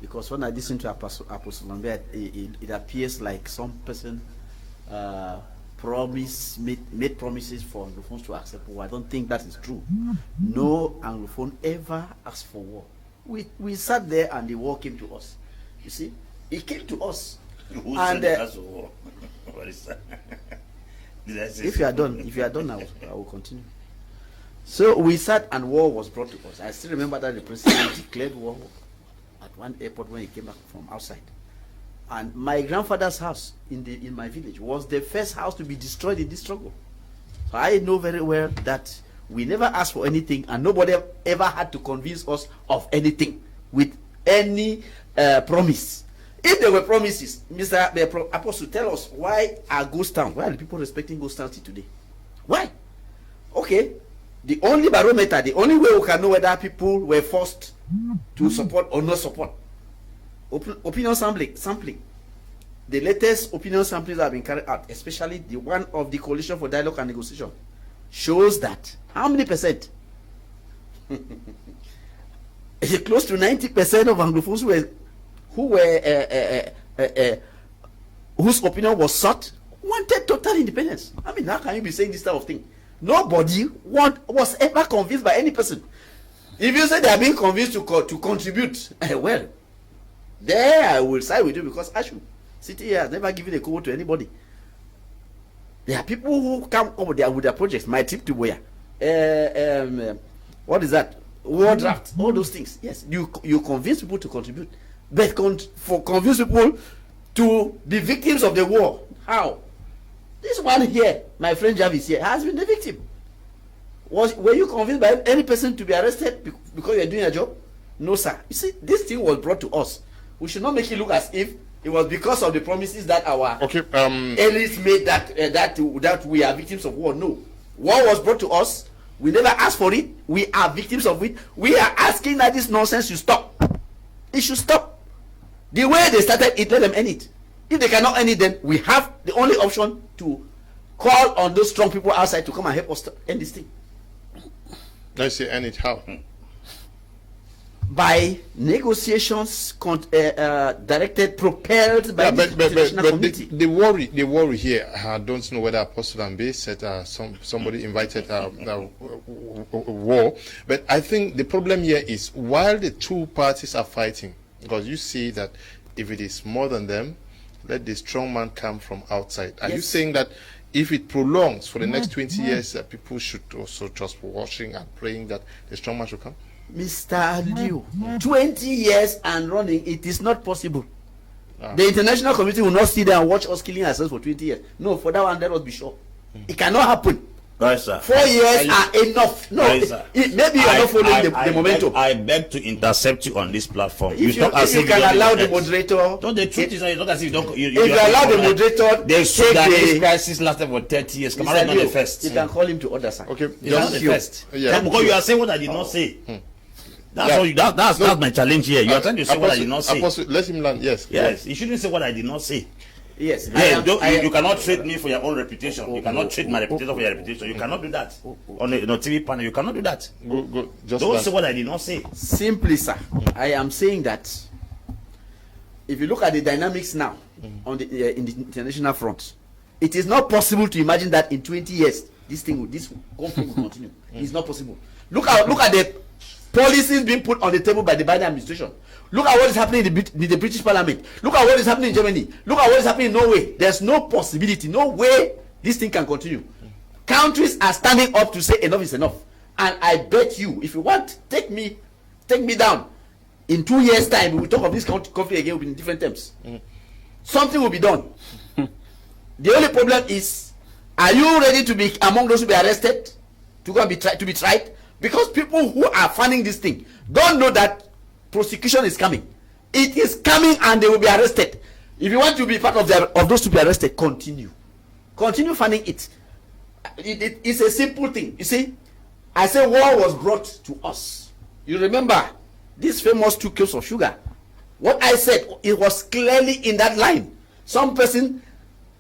Because when I listen to Apostle Lambert, it appears like some person made promises for Anglophones to accept war. I don't think that is true. No Anglophone ever asked for war. We sat there and the war came to us. You see, it came to us. Who and said war? What is that? Did I say if you are done, I will continue. So we sat and war was brought to us. I still remember that the president declared war at one airport when he came back from outside. And my grandfather's house in my village was the first house to be destroyed in this struggle. So I know very well that we never asked for anything, and nobody ever had to convince us of anything with any promise. If there were promises, Mr. Apostle, tell us, why are ghost towns? Why are the people respecting ghost towns today? Why? Okay, the only barometer, the only way we can know whether people were forced to support or not support, opinion sampling. The latest opinion samplings have been carried out, especially the one of the Coalition for Dialogue and Negotiation, shows that how many percent? Close to 90% of Anglophones whose opinion was sought wanted total independence. I mean, how can you be saying this type of thing? Nobody was ever convinced by any person. If you say they are being convinced to contribute, well, there I will side with you, because Ashu City has never given a kobo to anybody. There are people who come over there with their projects. My trip to Boya, what is that? War draft, all those things. Yes, you convince people to contribute, but convince people to be victims of the war. How? This one here, my friend Jarvis here, has been the victim. Were you convinced by any person to be arrested because you are doing a job? No, sir. You see, this thing was brought to us. We should not make it look as if it was because of the promises that our elites made that we are victims of war. No. War was brought to us. We never asked for it. We are victims of it. We are asking that this nonsense should stop. It should stop. The way they started it, let them end it. If they cannot end it, then we have the only option to call on those strong people outside to come and help us to end this thing. Let's say end it how? By negotiations directed, propelled by the international community. The worry here, I don't know whether Apostle Ambe said somebody invited war, but I think the problem here is while the two parties are fighting, because you see that if it is more than them, let the strong man come from outside. Are you saying that if it prolongs for the next 20 years, people should also just be watching and praying that the strong man should come? Mr. Liu, 20 years and running, it is not possible. The international community will not sit there and watch us killing ourselves for 20 years. No, for that one, let us be sure. It cannot happen. Right, sir. 4 years are enough. No, right, maybe you are not following the momentum. I beg to intercept you on this platform. If you can allow the moderator. Don't the truth is not as if you don't. If you allow the moderator, the Sudanese crisis lasted for 30 years. Cameroon is not the first. You can call him to order, sir. Okay, it's not the first. Yeah. Because you are saying what I did not say. That's all. That's my challenge here. You are trying to say what I did not say. Let him learn. Yes. Yes. You shouldn't say what I did not say. Yes. You cannot trade me for your own reputation. You cannot trade my reputation for your reputation. You cannot do that on a TV panel. You cannot do that. Don't say what I did not say. Simply, sir, I am saying that if you look at the dynamics now on the in the international front, it is not possible to imagine that in 20 years this conflict will continue. It's not possible. Look at the policies being put on the table by the Biden administration. Look at what is happening in the British Parliament. Look at what is happening in Germany. Look at what is happening in Norway. There's no possibility, no way this thing can continue. Countries are standing up to say enough is enough. And I bet you, if you want, take me down. In 2 years' time, we will talk of this conflict again in different terms. Something will be done. The only problem is, are you ready to be among those who be arrested to go and be tried? Because people who are funding this thing don't know that prosecution is coming. It is coming and they will be arrested. If you want to be part of those to be arrested, continue funding it. It's a simple thing. You see, I say war was brought to us. You remember these famous 2 cubes of sugar. What I said, it was clearly in that line. Some person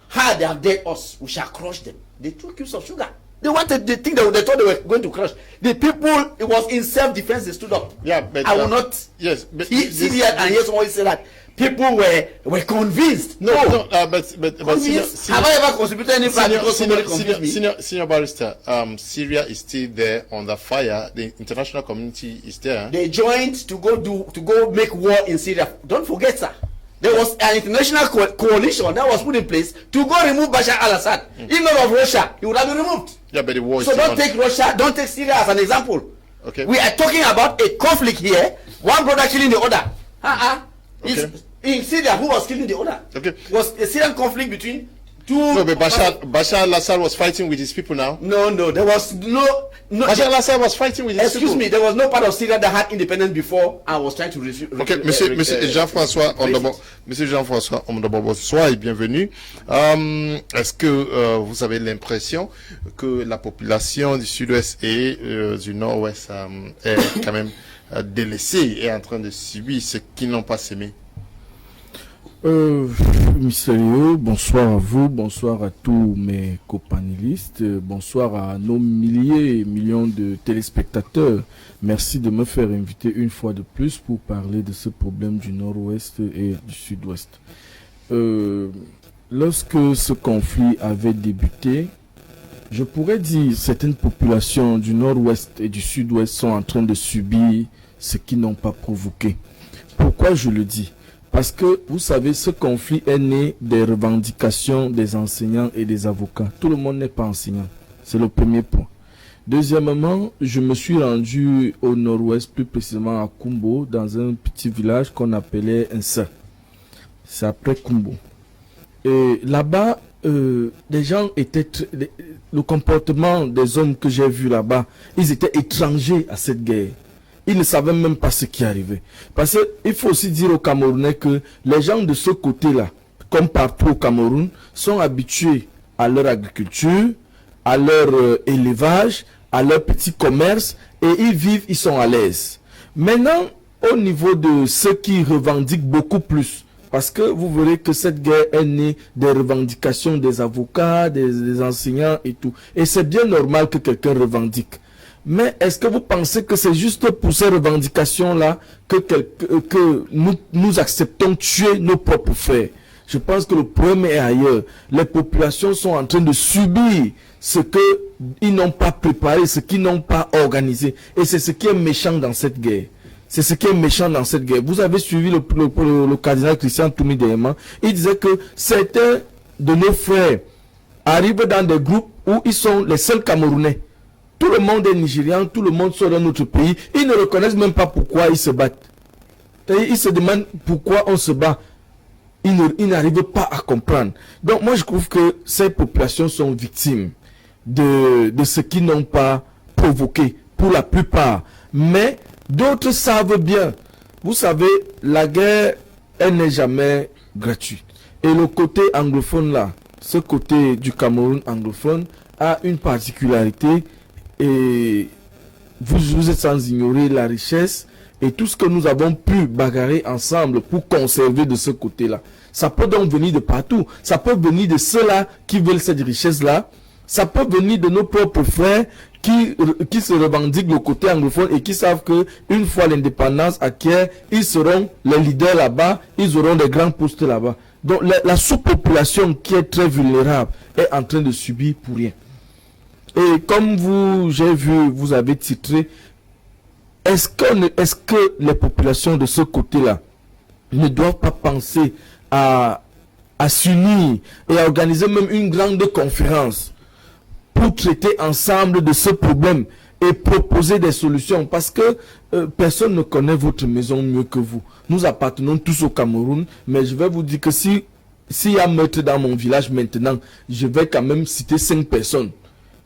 had they have dead us, we shall crush them. The 2 cubes of sugar. They wanted the thing that they thought they were going to crush. The people, it was in self-defense they stood up. Yeah, but I will not. Yes, but see that and hear somebody say that people were convinced. But convinced. Have I ever contributed any fact because somebody convinced me? Senior barrister, Syria is still there under fire. The international community is there. They joined to go make war in Syria. Don't forget, sir. There was an international coalition that was put in place to go remove Bashar al-Assad. If not of Russia, he would have been removed. Yeah, but the war is so don't take Russia, don't take Syria as an example. Okay. We are talking about a conflict here. One brother killing the other. Okay. In Syria, who was killing the other? Okay. It was a Syrian conflict between two. No, but Bashar al-Assad was fighting with his people now. No, there was no. Bashar al-Assad was fighting with his people. Excuse me, there was no part of Syria that had independence before and was trying to Okay, Monsieur Jean-François Omdobo, bonsoir et bienvenue. Est-ce que vous avez l'impression que la population du Sud-Ouest et du Nord-Ouest est quand même délaissée et en train de subir ce qu'ils n'ont pas semé? Mystérieux, bonsoir à vous, bonsoir à tous mes copanélistes, bonsoir à nos milliers et millions de téléspectateurs. Merci de me faire inviter une fois de plus pour parler de ce problème du Nord-Ouest et du Sud-Ouest. Lorsque ce conflit avait débuté, je pourrais dire certaines populations du Nord-Ouest et du Sud-Ouest sont en train de subir ce qu'ils n'ont pas provoqué. Pourquoi je le dis ? Parce que, vous savez, ce conflit est né des revendications des enseignants et des avocats. Tout le monde n'est pas enseignant. C'est le premier point. Deuxièmement, je me suis rendu au nord-ouest, plus précisément à Kumbo, dans un petit village qu'on appelait Nsa. C'est après Kumbo. Et là-bas, les gens étaient... le comportement des hommes que j'ai vus là-bas, ils étaient étrangers à cette guerre. Ils ne savaient même pas ce qui arrivait. Parce qu'il faut aussi dire aux Camerounais que les gens de ce côté-là, comme partout au Cameroun, sont habitués à leur agriculture, à leur élevage, à leur petit commerce, et ils sont à l'aise. Maintenant, au niveau de ceux qui revendiquent beaucoup plus, parce que vous verrez que cette guerre est née des revendications des avocats, des enseignants et tout. Et c'est bien normal que quelqu'un revendique. Mais est-ce que vous pensez que c'est juste pour ces revendications-là que nous acceptons tuer nos propres frères? Je pense que le problème est ailleurs. Les populations sont en train de subir ce qu'ils n'ont pas préparé, ce qu'ils n'ont pas organisé. Et c'est ce qui est méchant dans cette guerre. C'est ce qui est méchant dans cette guerre. Vous avez suivi le cardinal Christian Toumi Deyema. Il disait que certains de nos frères arrivent dans des groupes où ils sont les seuls Camerounais. Tout le monde est nigérian, tout le monde sort de notre pays. Ils ne reconnaissent même pas pourquoi ils se battent. Ils se demandent pourquoi on se bat. Ils n'arrivent pas à comprendre. Donc moi je trouve que ces populations sont victimes de ce qu'ils n'ont pas provoqué, pour la plupart. Mais d'autres savent bien. Vous savez, la guerre, elle n'est jamais gratuite. Et le côté anglophone là, ce côté du Cameroun anglophone a une particularité, et vous êtes sans ignorer la richesse et tout ce que nous avons pu bagarrer ensemble pour conserver de ce côté-là. Ça peut donc venir de partout. Ça peut venir de ceux-là qui veulent cette richesse-là. Ça peut venir de nos propres frères qui se revendiquent le côté anglophone et qui savent que une fois l'indépendance acquiert, ils seront les leaders là-bas, ils auront des grands postes là-bas. Donc la sous-population qui est très vulnérable est en train de subir pour rien. Et comme j'ai vu, vous avez titré, est-ce que les populations de ce côté-là ne doivent pas penser à s'unir et à organiser même une grande conférence pour traiter ensemble de ce problème et proposer des solutions? Parce que personne ne connaît votre maison mieux que vous. Nous appartenons tous au Cameroun, mais je vais vous dire que s'il y a meurtre dans mon village maintenant, je vais quand même citer 5 personnes.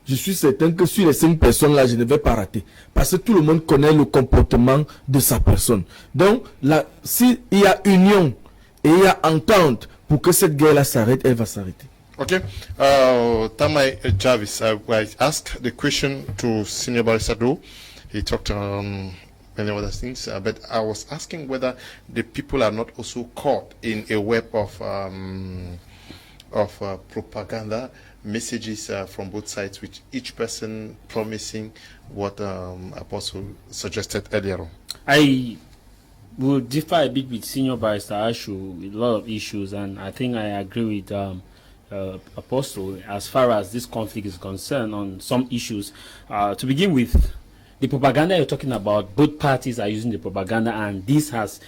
Je suis certain que sur les 5 personnes-là, je ne vais pas rater. Parce que tout le monde connaît le comportement de sa personne. Donc, s'il y a union et il y a entente pour que cette guerre-là s'arrête, elle va s'arrêter. Okay. Tamai Jarvis, I asked the question to Senior Barrister Do. He talked on many other things, but I was asking whether the people are not also caught in a web of propaganda messages from both sides, with each person promising what Apostle suggested earlier on. I will differ a bit with Senior Barrister Ashu with a lot of issues, and I think I agree with Apostle as far as this conflict is concerned on some issues. To begin with, the propaganda you're talking about, both parties are using the propaganda, and this has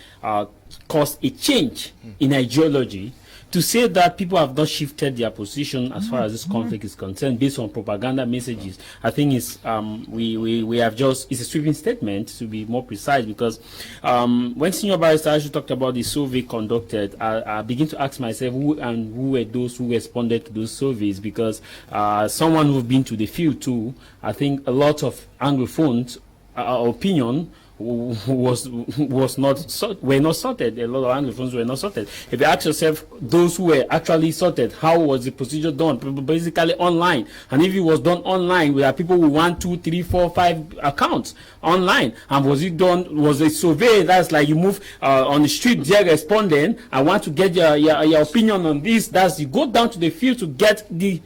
caused a change in ideology. To say that people have not shifted their position as far as this conflict is concerned based on propaganda messages, I think is we have just, it's a sweeping statement, to be more precise, because when Senior Barrister actually talked about the survey conducted, I begin to ask myself who were those who responded to those surveys, because someone who've been to the field too, I think a lot of Anglophones opinion were not sorted. A lot of Anglophones were not sorted. If you ask yourself, those who were actually sorted, how was the procedure done? Basically online. And if it was done online, we have people with 1, 2, 3, 4, 5 accounts online. And was it done? Was a survey that's like you move on the street, there responding, I want to get your opinion on this. That's you go down to the field to get the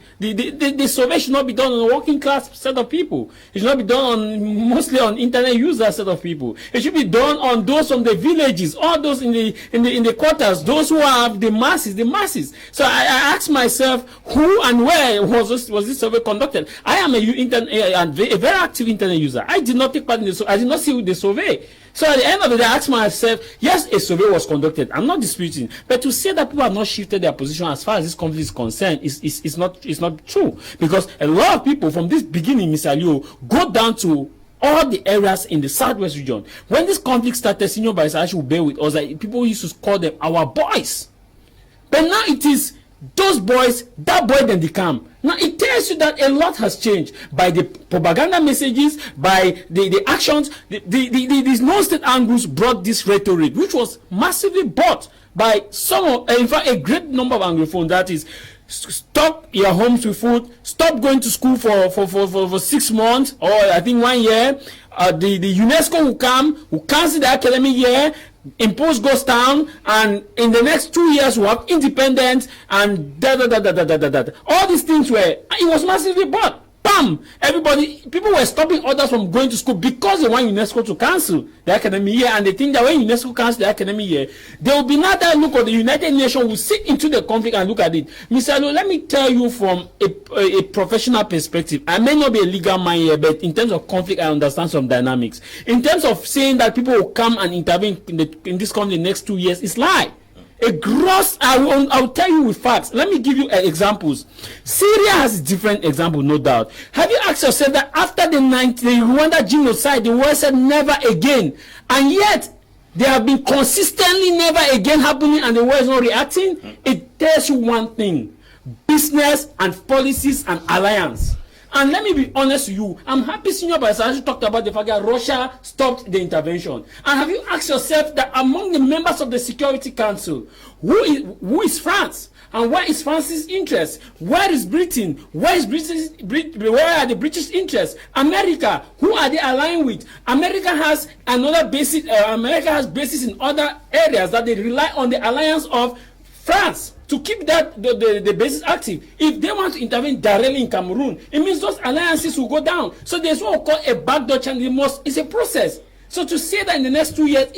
survey. Should not be done on a working class set of people. It should not be done mostly on internet user set of people. It should be done on those from the villages, all those in the quarters, those who have the masses. So I asked myself, who and where was this survey conducted? I am a very active internet user. I did not take part in the survey. I did not see the survey. So at the end of the day, I asked myself, yes, a survey was conducted. I'm not disputing, but to say that people have not shifted their position as far as this conflict is concerned is not true, because a lot of people from this beginning, Mr. Liu, go down to all the areas in the southwest region. When this conflict started, Senior Barrister actually bear with us, like, people used to call them our boys. But now it is those boys, that boy, then they come. Now it tells you that a lot has changed by the propaganda messages, by the actions. These non-state angles brought this rhetoric, which was massively bought by in fact, a great number of Anglophones. That is, stop your homes with food, stop going to school for 6 months, or I think 1 year. The UNESCO will cancel the academic year, impose ghost town, and in the next 2 years we'll have independence, and all these things it was massively bought. Bam! People were stopping others from going to school because they want UNESCO to cancel the academic year, and they think that when UNESCO cancels the academic year, there will be another look at the United Nations will sit into the conflict and look at it. Mr. Alo, let me tell you from a professional perspective. I may not be a legal man here, but in terms of conflict, I understand some dynamics. In terms of saying that people will come and intervene in this conflict in the next 2 years, it's lie. A gross, I will tell you with facts. Let me give you examples. Syria has a different example, no doubt. Have you asked yourself that after the Rwanda genocide, the world said never again, and yet they have been consistently never again happening, and the world is not reacting? It tells you one thing: business and policies and alliance. And let me be honest with you, I'm happy Senior Barrister talked about the fact that Russia stopped the intervention. And have you asked yourself that among the members of the Security Council, who is France? And where is France's interest? Where is Britain? Where are the British interests? America, who are they aligned with? America has another basis. America has bases in other areas that they rely on the alliance of France to keep that the bases active. If they want to intervene directly in Cameroon, it means those alliances will go down. So there's what we call a backdoor channel. It's a process. So to say that in the next 2 years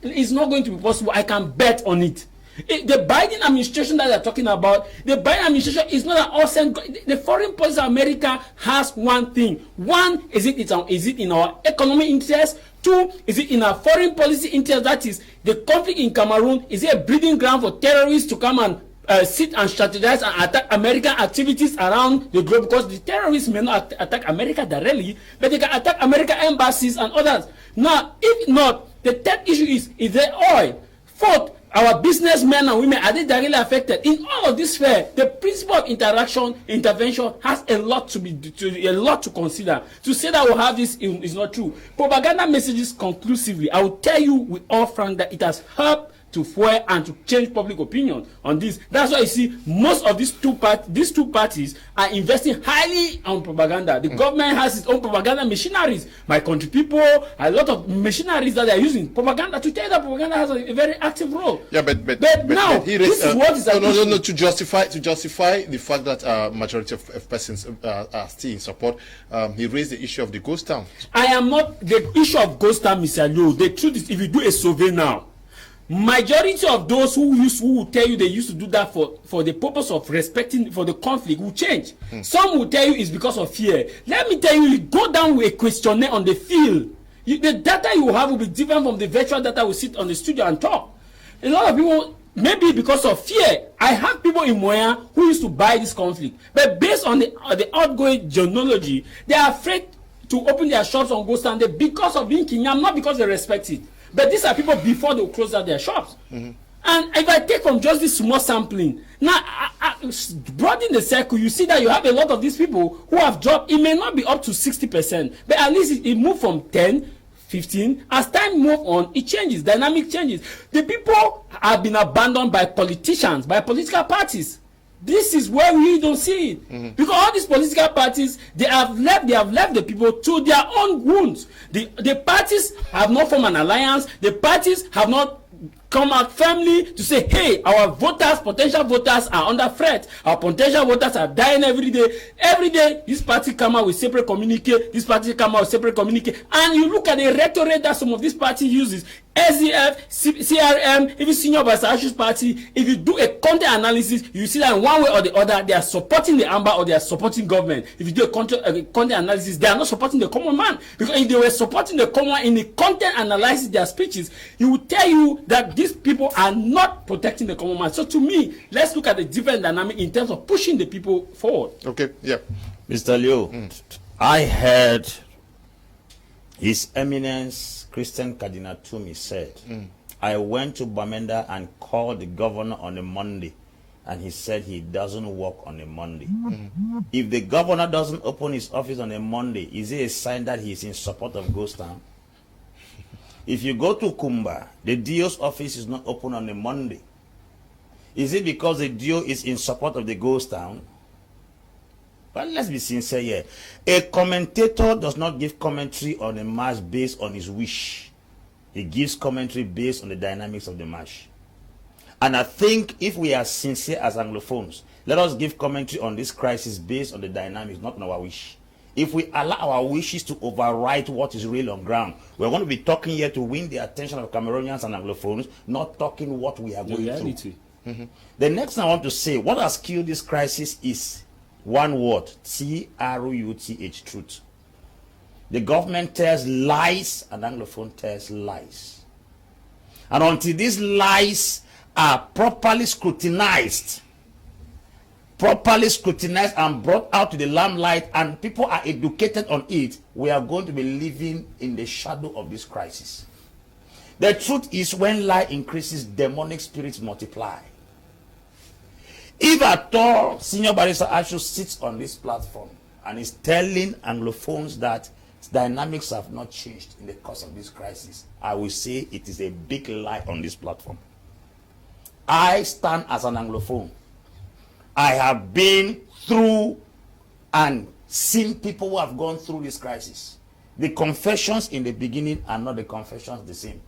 is not going to be possible, I can bet on it. The Biden administration that they're talking about, the Biden administration is not an awesome. The foreign policy of America has one thing. One, is it in our economic interest? Two, is it in our foreign policy interest? That is, the conflict in Cameroon, is it a breeding ground for terrorists to come and sit and strategize and attack American activities around the globe? Because the terrorists may not attack America directly, but they can attack American embassies and others. Now, if not, the third issue is the oil. Fourth, our businessmen and women, are they directly affected? In all of this fair, the principle of intervention has a lot to consider. To say that we'll have this is not true. Propaganda messages conclusively, I will tell you with all frank that it has helped to fuel and to change public opinion on this. That's why you see most of these two parties are investing highly on propaganda. The government has its own propaganda machineries. My country people, a lot of machineries that they are using propaganda to tell that propaganda has a very active role. Yeah, but now this is what is no to justify the fact that majority of persons are still in support. He raised the issue of the ghost town. I am not the issue of ghost town, Mr. Leo. The truth is, if you do a survey now, majority of those who will tell you they used to do that for the purpose of respecting for the conflict will change. Some will tell you it's because of fear. Let me tell you, go down with a questionnaire on the field. The data you have will be different from the virtual data we sit on the studio and talk. A lot of people, maybe because of fear. I have people in Moya who used to buy this conflict, but based on the outgoing genealogy, they are afraid to open their shops on Ghost Town because of being Kenyam, not because they respect it. But these are people before they close down their shops. And if I take from just this small sampling, now I broaden the circle, you see that you have a lot of these people who have dropped. It may not be up to 60%, but at least it moved from 10, 15. As time moves on, it changes, dynamic changes. The people have been abandoned by politicians, by political parties. This is where we don't see it. Because all these political parties, they have left the people to their own wounds. The parties have not formed an alliance. The parties have not come out firmly to say, hey, our voters, potential voters are under threat. Our potential voters are dying every day. Every day, this party come out with separate communique, this party come out with separate communique. And you look at the rhetoric that some of this party uses, SDF, CRM, even Senior Barrister's party, if you do a content analysis, you see that in one way or the other, they are supporting the AMBA or they are supporting government. If you do a content analysis, they are not supporting the common man. Because if they were supporting the common man in the content analysis, their speeches, it will tell you that these people are not protecting the common man. So to me, let's look at the different dynamic in terms of pushing the people forward. Okay, yeah. Mr. Leo, I heard His Eminence Christian Cardinal Toomey said, I went to Bamenda and called the governor on a Monday, and he said he doesn't work on a Monday. If the governor doesn't open his office on a Monday, is it a sign that he is in support of Ghost Town? If you go to Kumba, the DO's office is not open on a Monday. Is it because the DO is in support of the Ghost Town? But let's be sincere here. A commentator does not give commentary on a match based on his wish. He gives commentary based on the dynamics of the match. And I think if we are sincere as Anglophones, let us give commentary on this crisis based on the dynamics, not on our wish. If we allow our wishes to override what is real on ground, we're going to be talking here to win the attention of Cameroonians and Anglophones, not talking what we are going through. The next thing I want to say, what has killed this crisis is one word, Truth. Truth. The government tells lies and Anglophone tells lies. And until these lies are properly scrutinized and brought out to the limelight and people are educated on it, we are going to be living in the shadow of this crisis. The truth is, when lie increases, demonic spirits multiply. If at all Senior Barrister Ashu sits on this platform and is telling Anglophones that dynamics have not changed in the course of this crisis, I will say it is a big lie on this platform. I stand as an Anglophone. I have been through and seen people who have gone through this crisis. The confessions in the beginning are not the confessions the same.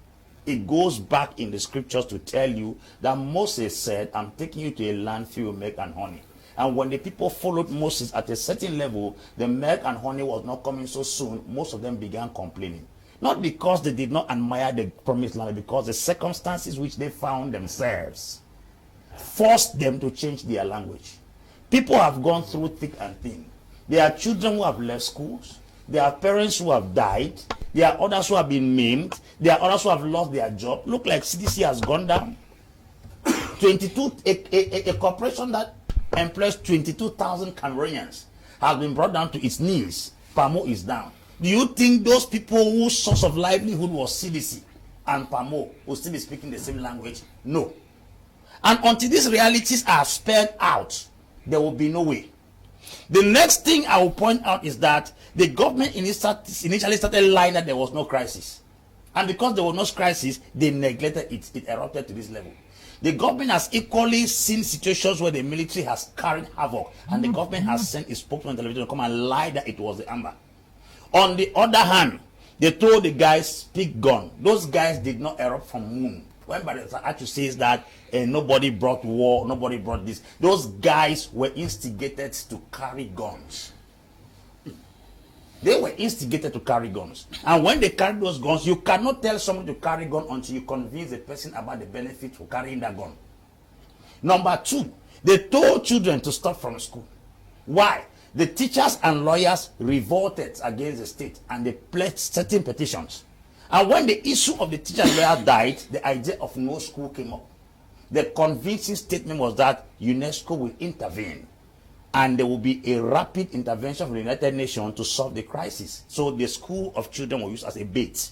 It goes back in the scriptures to tell you that Moses said, I'm taking you to a land filled with milk and honey. And when the people followed Moses at a certain level, the milk and honey was not coming so soon. Most of them began complaining. Not because they did not admire the promised land, because the circumstances which they found themselves forced them to change their language. People have gone through thick and thin. There are children who have left schools. There are parents who have died. There are others who have been maimed. There are others who have lost their job. Look like CDC has gone down. 22, a corporation that employs 22,000 Cameroonians has been brought down to its knees. PAMO is down. Do you think those people whose source of livelihood was CDC and PAMO will still be speaking the same language? No. And until these realities are spelled out, there will be no way. The next thing I will point out is that the government initially started lying that there was no crisis. And because there was no crisis, they neglected it. It erupted to this level. The government has equally seen situations where the military has carried havoc, and the government has sent its spokesman on television to come and lie that it was the amber. On the other hand, they told the guys, speak gun. Those guys did not erupt from moon. When Barrister actually says that nobody brought war, nobody brought this, those guys were instigated to carry guns. They were instigated to carry guns. And when they carry those guns, you cannot tell someone to carry a gun until you convince the person about the benefit for carrying that gun. Number two, they told children to stop from school. Why? The teachers and lawyers revolted against the state and they pledged certain petitions. And when the issue of the teacher and lawyer died, the idea of no school came up. The convincing statement was that UNESCO will intervene and there will be a rapid intervention from the United Nations to solve the crisis. So the school of children was used as a bait.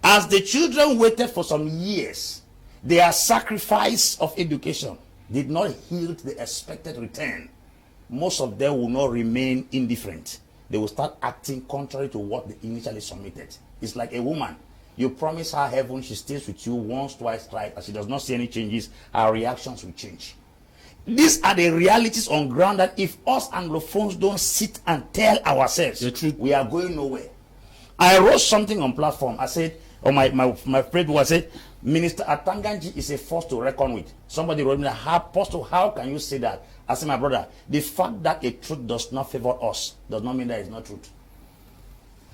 As the children waited for some years, their sacrifice of education did not yield the expected return. Most of them will not remain indifferent. They will start acting contrary to what they initially submitted. It's like a woman. You promise her heaven, she stays with you once, twice, thrice, and she does not see any changes, her reactions will change. These are the realities on ground that if us Anglophones don't sit and tell ourselves the truth, we are going nowhere. I wrote something on platform. I said, or my friend was said, Minister Atanganji is a force to reckon with. Somebody wrote me, Apostle, how can you say that? I said, my brother, the fact that a truth does not favor us does not mean that it's not truth.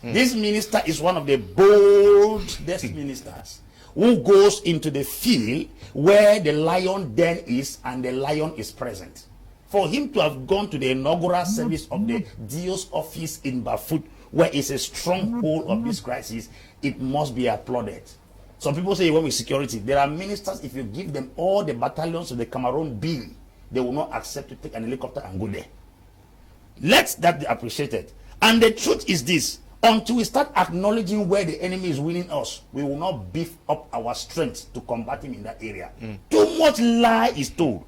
This minister is one of the boldest ministers who goes into the field where the lion den is and the lion is present. For him to have gone to the inaugural service of the DO's office in Bafut, where it's a stronghold of this crisis, it must be applauded. Some people say you want with security. There are ministers, if you give them all the battalions of the Cameroon bill, they will not accept to take an helicopter and go there. Let that be appreciated. And the truth is this. Until we start acknowledging where the enemy is winning us, we will not beef up our strength to combat him in that area. Too much lie is told.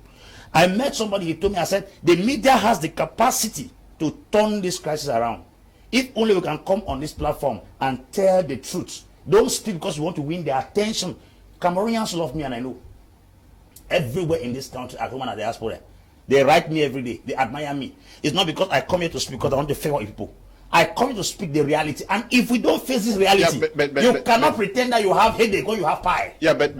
I met somebody, he told me, I said, the media has the capacity to turn this crisis around. If only we can come on this platform and tell the truth. Don't speak because you want to win their attention. Cameroonians love me and I know. Everywhere in this country, at home and at the diaspora, they write me every day. They admire me. It's not because I come here to speak because I want to favor people. I come here to speak the reality. And if we don't face this reality, you cannot pretend that you have headache or you have pie. Yeah, but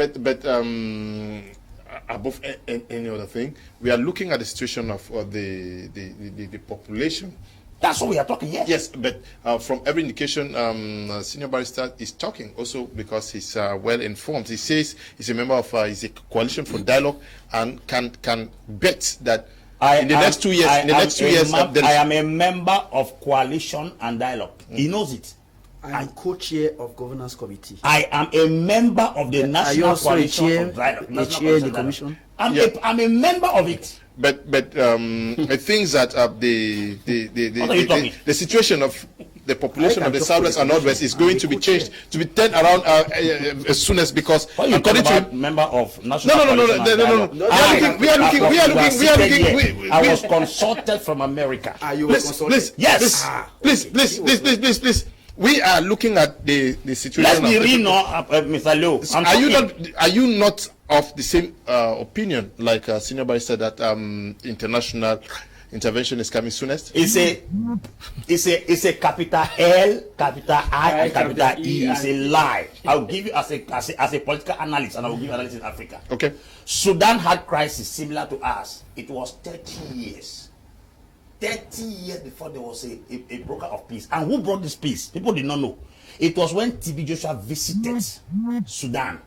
above any other thing, we are looking at the situation of the population. That's what we are talking here. Yes, but from every indication, Senior Barrister is talking also because he's well informed. He says he's a member of he's a coalition for dialogue and can bet that in the next 2 years, I am a member of coalition and dialogue. He knows it. I am co-chair of governance committee. I am a member of the national coalition for dialogue. The commission. I'm a member of it. But I think that the situation of the population of the Southwest and Northwest is going to be changed, to be turned around as soon as, because according to member of national no. We are looking. I was consulted from America. You were consulted? Yes. Please. We are looking at the situation. Let's be real now, Mr. Leo. Are you not of the same opinion like Senior Barrister that international intervention is coming soonest? It's a capital L, capital I, and capital E. It's a lie. I'll give you as a political analyst, and I will give you analysis in Africa. Okay. Sudan had crisis similar to us. It was 30 years. 30 years before there was a broker of peace. And who brought this peace? People did not know. It was when TB Joshua visited Sudan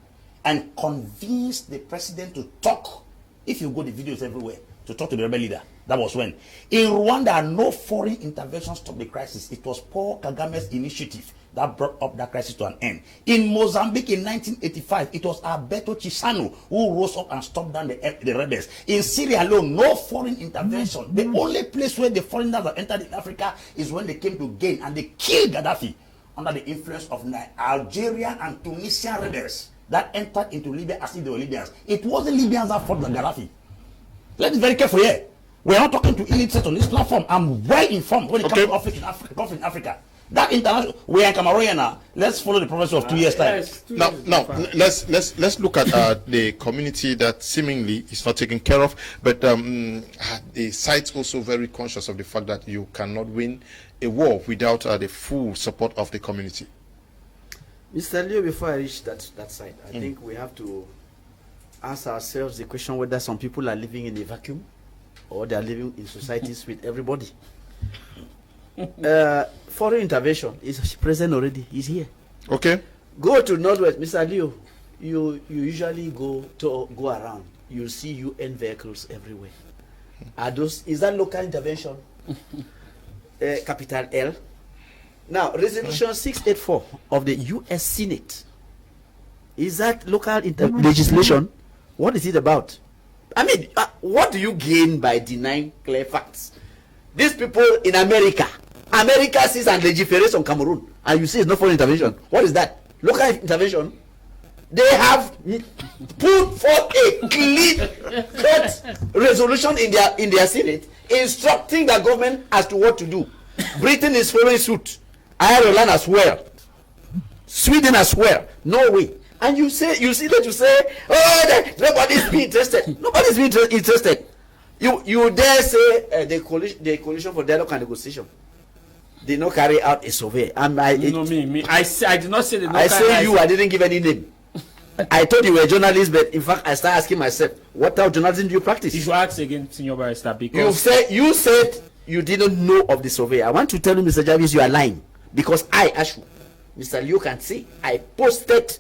and convinced the president to talk. If you go, the videos everywhere, to talk to the rebel leader. That was when. In Rwanda, no foreign intervention stopped the crisis. It was Paul Kagame's initiative that brought up that crisis to an end. In Mozambique in 1985, it was Alberto Chisano who rose up and stopped down the rebels. In Syria alone, no foreign intervention. The only place where the foreigners have entered in Africa is when they came to gain, and they killed Gaddafi under the influence of Algerian and Tunisian rebels that entered into Libya as if they were Libyans. It wasn't Libyans that fought Gaddafi. Let's be very careful here. We're not talking to illiterates on this platform. I'm well informed when it comes to conflict in Africa. That international, we are in Cameroon now. Let's follow the prophecy of 2 years' time. Now, let's look at the community that seemingly is not taken care of, but the site's also very conscious of the fact that you cannot win a war without the full support of the community. Mr. Leo, before I reach that side, I think we have to ask ourselves the question whether some people are living in a vacuum or they are living in societies with everybody. Foreign intervention is present already. Is here. Okay. Go to Northwest, Mr. Leo. You usually go around. You see UN vehicles everywhere. Is that local intervention? Capital L. Now, Resolution 684 of the U.S. Senate. Is that local legislation? What is it about? I mean, what do you gain by denying clear facts? These people in America sees and legiferates on Cameroon, and you say it's not foreign intervention. What is that? Local intervention? They have put forth a clear-cut resolution in their Senate instructing the government as to what to do. Britain is following suit. Ireland as well. Sweden as well. Norway. And you see that you say, oh, nobody's being interested. Nobody's being interested. You dare say the coalition for dialogue and negotiation did not carry out a survey. I did not say the I say you. I didn't give any name. I thought you were a journalist, but in fact, I started asking myself, what type of journalism do you practice? You should ask again, Senior Barrister, because you said you didn't know of the survey. I want to tell you, Mr. Jarvis, you are lying, because I, Ashu, Mr. Liu can see, I posted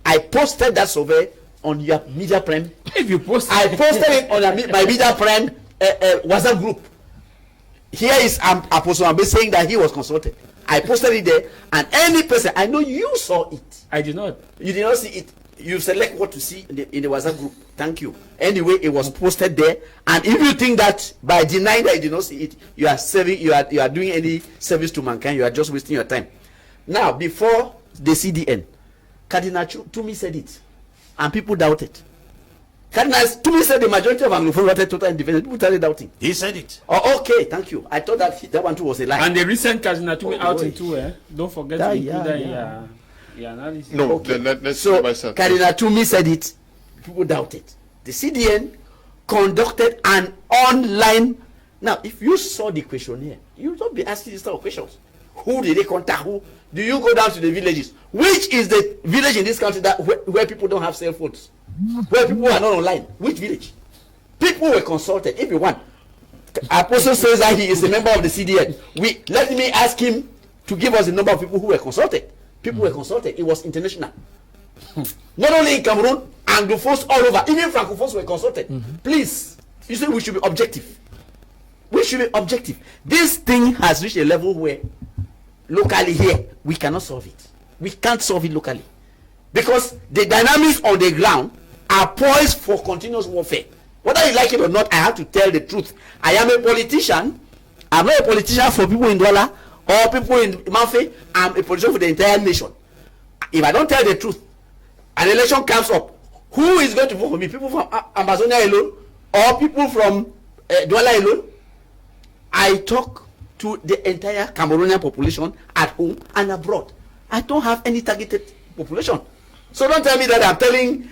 that survey on your media prem. If you post, I posted it on my media prem WhatsApp group. Here is Apostle Ambe saying that he was consulted. I posted it there, and any person, I know you saw it. I did not. You did not see it. You select what to see in the WhatsApp group. Thank you. Anyway, it was posted there, and if you think that by denying that you did not see it, you are doing any service to mankind, you are just wasting your time. Now, before the CDN, Cardinal Tumi said it, and people doubted. Cardinal Tumi said the majority of Anglophone wanted total independence. People started doubting. He said it. Oh, okay, thank you. I thought that one too was a lie. And the recent Cardinal Tumi outing too, don't forget to include that in your analysis. No, okay. let's so myself. Cardinal Tumi said it. People doubted. The CDN conducted an online. Now, if you saw the questionnaire, you don't be asking these type of questions. Who did they contact? Who? Do you go down to the villages? Which is the village in this country that where people don't have cell phones? Where people are not online? Which village? People were consulted. If you want, Apostle says that he is a member of the CDN. Let me ask him to give us the number of people who were consulted. People were consulted. It was international. Not only in Cameroon, Anglophones all over, even Francophones were consulted. Please, you say we should be objective. We should be objective. This thing has reached a level where locally here we cannot solve it. We can't solve it locally because the dynamics on the ground are poised for continuous warfare. Whether you like it or not, I have to tell the truth. I am a politician. I'm not a politician for people in Douala or people in Mafe, I'm a politician for the entire nation. If I don't tell the truth, an election comes up, who is going to vote for me? People from Amazonia alone, or people from Douala alone? I talk to the entire Cameroonian population at home and abroad. I don't have any targeted population. So don't tell me that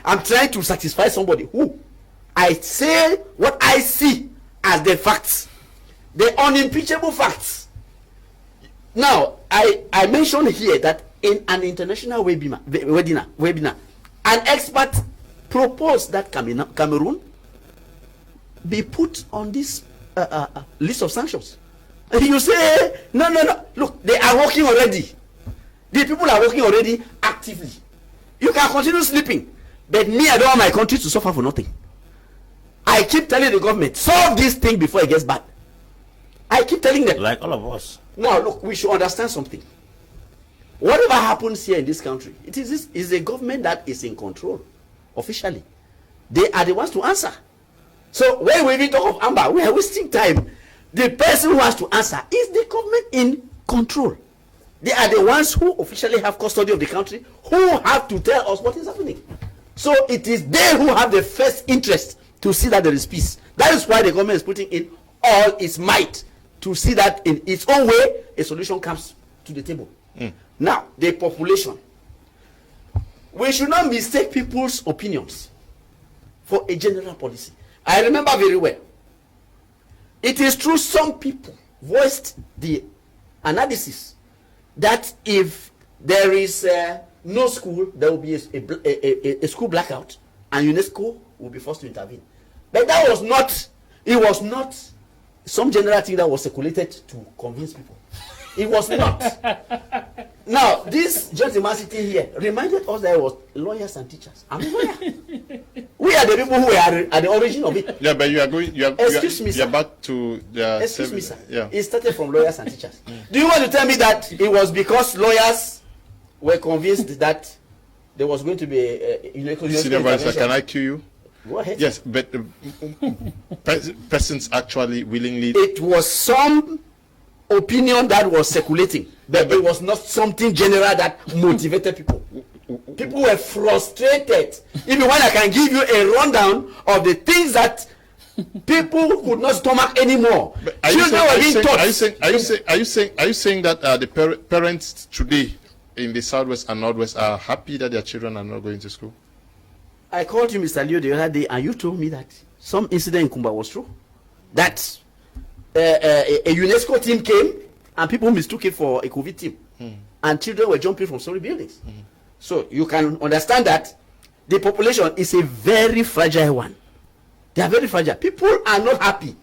I'm trying to satisfy somebody. Who? I say what I see as the facts, the unimpeachable facts. Now, I mentioned here that in an international webinar, an expert proposed that Cameroon be put on this list of sanctions. And you say, no. Look, they are working already. The people are working already actively. You can continue sleeping. But me, I don't want my country to suffer for nothing. I keep telling the government, solve this thing before it gets bad. I keep telling them. Like all of us. Now, look, we should understand something. Whatever happens here in this country, it is a government that is in control, officially. They are the ones to answer. So when we even talk of Amber, we are wasting time. The person who has to answer is the government in control. They are the ones who officially have custody of the country, who have to tell us what is happening. So it is they who have the first interest to see that there is peace. That is why the government is putting in all its might to see that in its own way a solution comes to the table. Now, the population. We should not mistake people's opinions for a general policy. I remember very well. It is true some people voiced the analysis that if there is no school, there will be a school blackout and UNESCO will be forced to intervene. But that was not, it was not some general thing that was circulated to convince people. It was not. Now, this gentleman sitting here reminded us that it was lawyers and teachers. I'm a lawyer. We are the people who are at the origin of it. Yeah, but Excuse me, sir. You're back to the... Excuse me, sir. Yeah. It started from lawyers and teachers. Do you want to tell me that it was because lawyers were convinced that there was going to be a Senior Vice, can I cue you? Go ahead. Yes, but persons actually willingly... It was some opinion that was circulating, but it was not something general that motivated people. People were frustrated. Even when I can give you a rundown of the things that people could not stomach anymore. Children were being taught. Are you saying that the parents today in the southwest and northwest are happy that their children are not going to school? I called you, Mr. Leo, the other day, and you told me that some incident in Kumba was true. That a UNESCO team came and people mistook it for a COVID team, and children were jumping from story buildings. So you can understand that the population is a very fragile one. They are very fragile. People are not happy,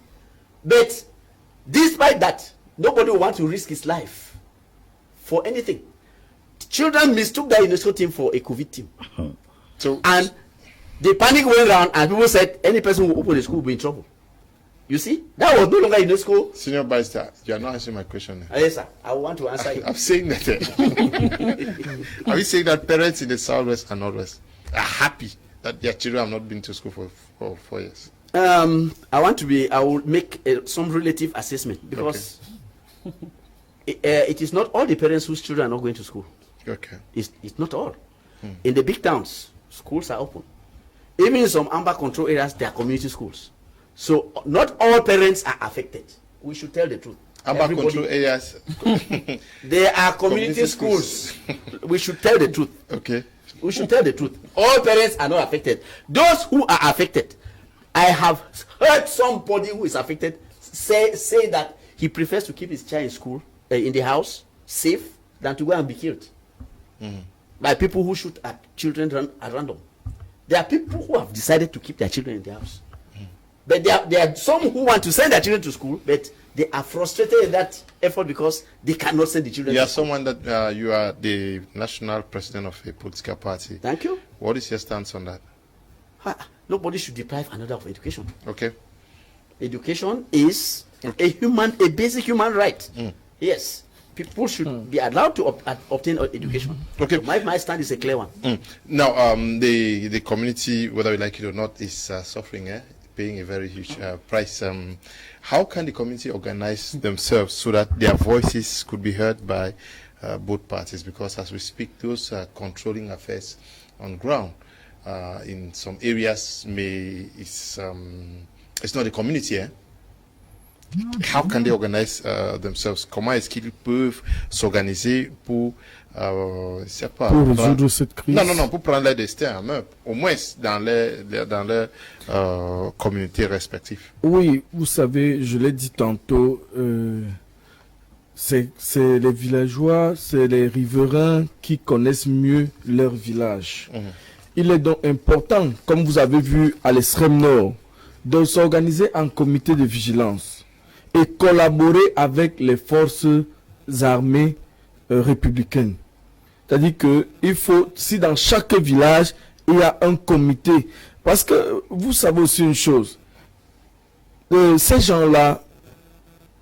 but despite that, nobody wants to risk his life for anything. Children mistook that UNESCO team for a COVID team. And the panic went around and people said any person who open a school will be in trouble. You see, that was no longer UNESCO. Senior Vice, you are not answering my question. Yes, sir. I want to answer you. I'm saying that. Are we saying that parents in the southwest and northwest are happy that their children have not been to school for 4 years? I will make some relative assessment because it is not all the parents whose children are not going to school. Okay. It's not all. In the big towns, schools are open. Even in some amber control areas, there are community schools. So not all parents are affected. We should tell the truth. Amber control areas. There are community schools. We should tell the truth. Okay. We should tell the truth. All parents are not affected. Those who are affected, I have heard somebody who is affected say that he prefers to keep his child in school, in the house, safe, than to go and be killed by people who shoot at children at random. There are people who have decided to keep their children in the house. But there are some who want to send their children to school, but they are frustrated in that effort because they cannot send the children to school. Someone that you are the national president of a political party. Thank you. What is your stance on that? Nobody should deprive another of education. Okay. Education is a basic human right. Yes. People should be allowed to obtain education. Okay. So my stand is a clear one. Now, the community, whether we like it or not, is suffering. paying a very huge price. How can the community organize themselves so that their voices could be heard by both parties? Because as we speak, those are controlling affairs on ground. In some areas, it's not the community. How can they organize themselves? Comment est-ce qu'ils peuvent s'organiser pour résoudre cette crise? Non, pour prendre leur destin en main, au moins dans leur communautés respectives. Oui, vous savez, je l'ai dit tantôt, c'est les villageois, c'est les riverains qui connaissent mieux leur village. Il est donc important, comme vous avez vu à l'extrême nord, de s'organiser en comité de vigilance et collaborer avec les forces armées républicaines. C'est-à-dire que il faut, si dans chaque village, il y a un comité, parce que vous savez aussi une chose, ces gens-là,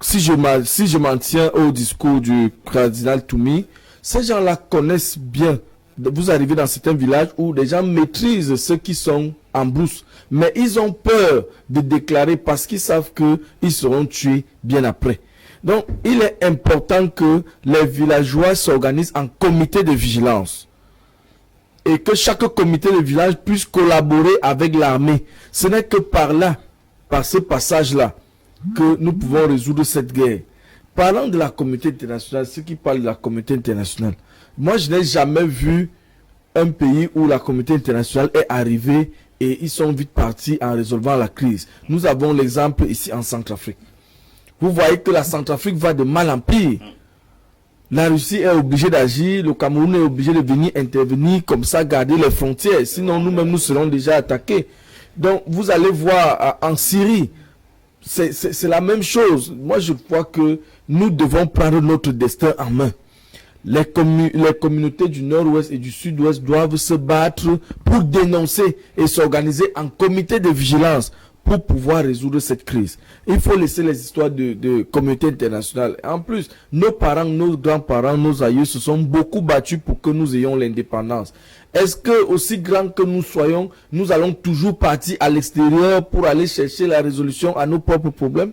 si je m'en tiens au discours du cardinal Toumi, ces gens-là connaissent bien. Vous arrivez dans certains villages où les gens maîtrisent ceux qui sont en brousse, mais ils ont peur de déclarer parce qu'ils savent qu'ils seront tués bien après. Donc, il est important que les villageois s'organisent en comité de vigilance et que chaque comité de village puisse collaborer avec l'armée. Ce n'est que par là, par ce passage-là, que nous pouvons résoudre cette guerre. Parlant de la communauté internationale, ceux qui parlent de la communauté internationale, moi je n'ai jamais vu un pays où la communauté internationale est arrivée et ils sont vite partis en résolvant la crise. Nous avons l'exemple ici en Centrafrique. Vous voyez que la Centrafrique va de mal en pire. La Russie est obligée d'agir, le Cameroun est obligé de venir intervenir, comme ça garder les frontières. Sinon nous-mêmes nous serons déjà attaqués. Donc vous allez voir en Syrie, c'est la même chose. Moi je crois que nous devons prendre notre destin en main. Les communautés du nord-ouest et du sud-ouest doivent se battre pour dénoncer et s'organiser en comité de vigilance pour pouvoir résoudre cette crise. Il faut laisser les histoires de communauté internationale. En plus, nos parents, nos grands-parents, nos aïeux se sont beaucoup battus pour que nous ayons l'indépendance. Est-ce que, aussi grand que nous soyons, nous allons toujours partir à l'extérieur pour aller chercher la résolution à nos propres problèmes?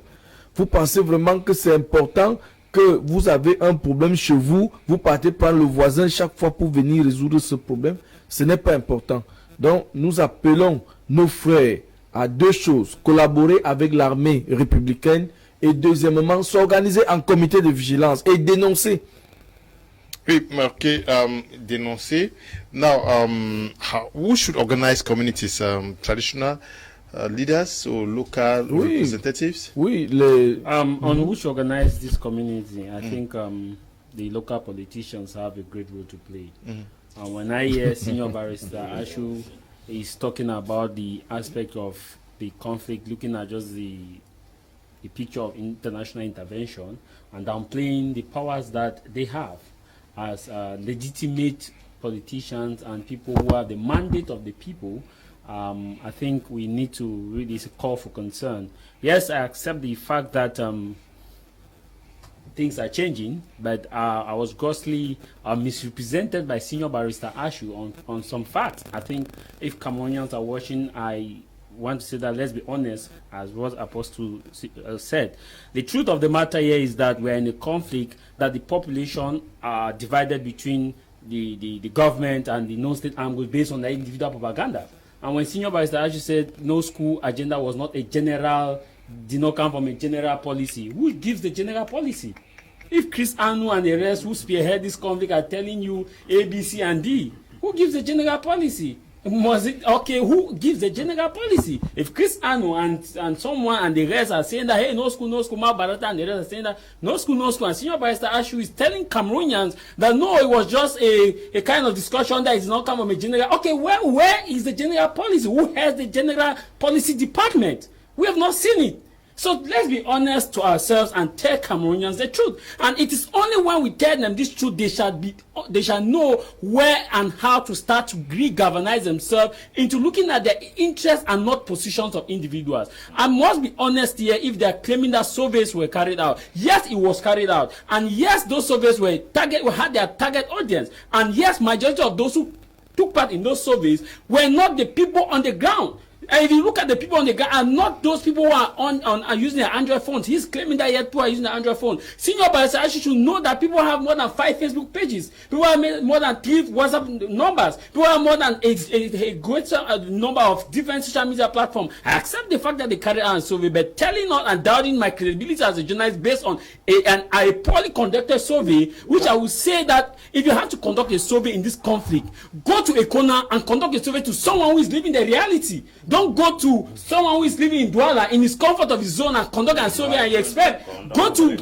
Vous pensez vraiment que c'est important que vous avez un problème chez vous, vous partez prendre le voisin chaque fois pour venir résoudre ce problème? Ce n'est pas important. Donc, nous appelons nos frères à deux choses: collaborer avec l'armée républicaine et deuxièmement, s'organiser en comité de vigilance et dénoncer. Oui, marqué dénoncer. Now, who should organize communities? Traditional leaders or local representatives? Oui, on which organize this community, I think the local politicians have a great role to play. And when I hear Senior Barrister Ashu is talking about the aspect of the conflict, looking at just the picture of international intervention and downplaying the powers that they have as legitimate politicians and people who have the mandate of the people, I think we need to really call for concern. Yes, I accept the fact that things are changing, but I was grossly misrepresented by Senior Barrister Ashu on some facts. I think if Cameroonians are watching, I want to say that let's be honest, as what Apostle said. The truth of the matter here is that we're in a conflict, that the population are divided between the government and the non-state armed groups based on their individual propaganda. And when Senior Barrister Ashu said no school agenda was not a general, did not come from a general policy, who gives the general policy? If Chris Anu and the rest who spearhead this conflict are telling you A, B, C, and D, who gives the general policy? Who gives the general policy? If Chris Anu and someone and the rest are saying that, hey, no school, Barata and the rest are saying that, no school, and Senior Barrister Ashu is telling Cameroonians that no, it was just a kind of discussion that is not come from a general. Okay, where is the general policy? Who has the general policy department? We have not seen it. So let's be honest to ourselves and tell Cameroonians the truth. And it is only when we tell them this truth they shall know where and how to start to re-galvanize themselves into looking at their interests and not positions of individuals. I must be honest here, if they are claiming that surveys were carried out. Yes, it was carried out. And yes, those surveys had their target audience. And yes, majority of those who took part in those surveys were not the people on the ground. And if you look at the people on the ground, and not those people who are are using their Android phones, he's claiming that yet people are using the Android phone. Senior Barrister Ashu should know that people have more than 5 Facebook pages. People have more than 3 WhatsApp numbers. People have more than a greater number of different social media platforms. I accept the fact that they carry on survey, but telling us and doubting my credibility as a journalist based on a poorly conducted survey, which I would say that if you have to conduct a survey in this conflict, go to a corner and conduct a survey to someone who is living the reality. Don't go to someone who is living in Douala in his comfort of his zone and conduct a survey and you expect. Go to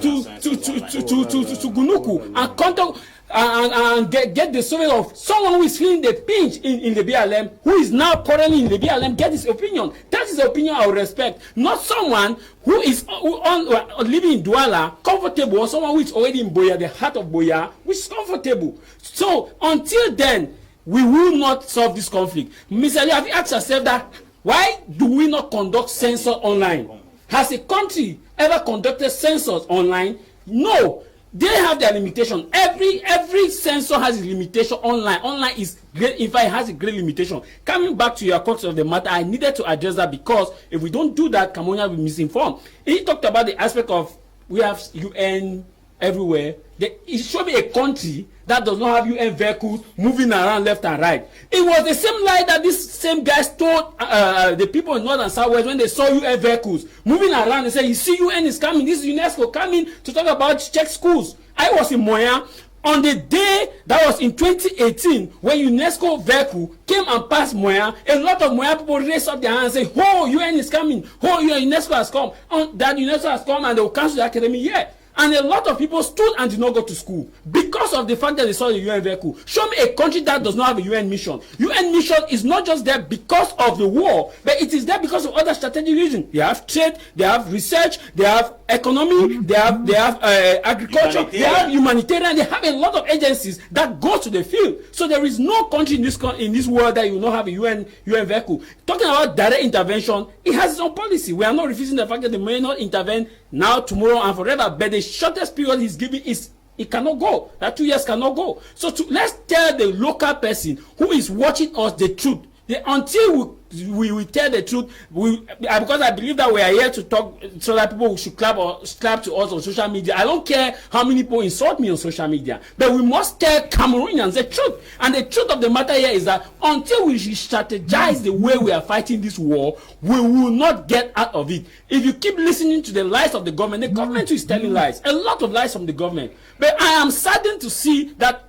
Gunuku and conduct and get the survey of someone who is feeling the pinch in the BLM, who is now currently in the BLM, get his opinion. That is the opinion I will respect. Not someone who is living in Douala, comfortable, or someone who is already in Boya, the heart of Boya, which is comfortable. So until then, we will not solve this conflict. Mr. Ali, have you asked yourself that why do we not conduct census online? Has a country ever conducted census online? No. They have their limitation. Every censor has a limitation online. Online is great. In fact, it has a great limitation. Coming back to your crux of the matter, I needed to address that because if we don't do that, Cameroon will be misinformed. He talked about the aspect of we have UN everywhere. It showed me a country that does not have UN vehicles moving around left and right. It was the same lie that this same guys told the people in North and Southwest when they saw UN vehicles moving around. They said, you see, UN is coming, this is UNESCO coming to talk about Czech schools. I was in Moya on the day that was in 2018 when UNESCO vehicle came and passed Moya. A lot of Moya people raised up their hands and say, oh, UN is coming, oh, UNESCO has come. That UNESCO has come and they will cancel the academy year. And a lot of people stood and did not go to school because of the fact that they saw the UN vehicle. Show me a country that does not have a UN mission. UN mission is not just there because of the war, but it is there because of other strategic reasons. They have trade, they have research, they have economy, they have agriculture, they have humanitarian, they have a lot of agencies that go to the field. So there is no country in this world that you will not have a UN vehicle. Talking about direct intervention, it has its own policy. We are not refusing the fact that they may not intervene now, tomorrow, and forever, but the shortest period he's giving is it cannot go. That 2 years cannot go. So let's tell the local person who is watching us the truth. Until we tell the truth, because I believe that we are here to talk so that people should clap to us on social media. I don't care how many people insult me on social media, but we must tell Cameroonians the truth. And the truth of the matter here is that until we strategize the way we are fighting this war, we will not get out of it. If you keep listening to the lies of the government is telling lies, a lot of lies from the government. But I am saddened to see that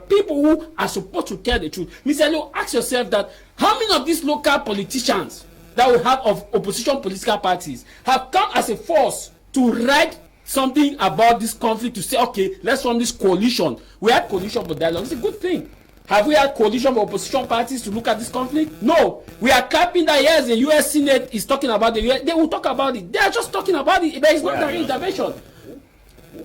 people who are supposed to tell the truth. Mr. Lo, ask yourself that how many of these local politicians that we have of opposition political parties have come as a force to write something about this conflict to say, okay, let's form this coalition. We had coalition for dialogue. It's a good thing. Have we had coalition for opposition parties to look at this conflict? No. We are clapping that yes, the U.S. Senate is talking about the U.S. They will talk about it. They are just talking about it, but it's not direct intervention.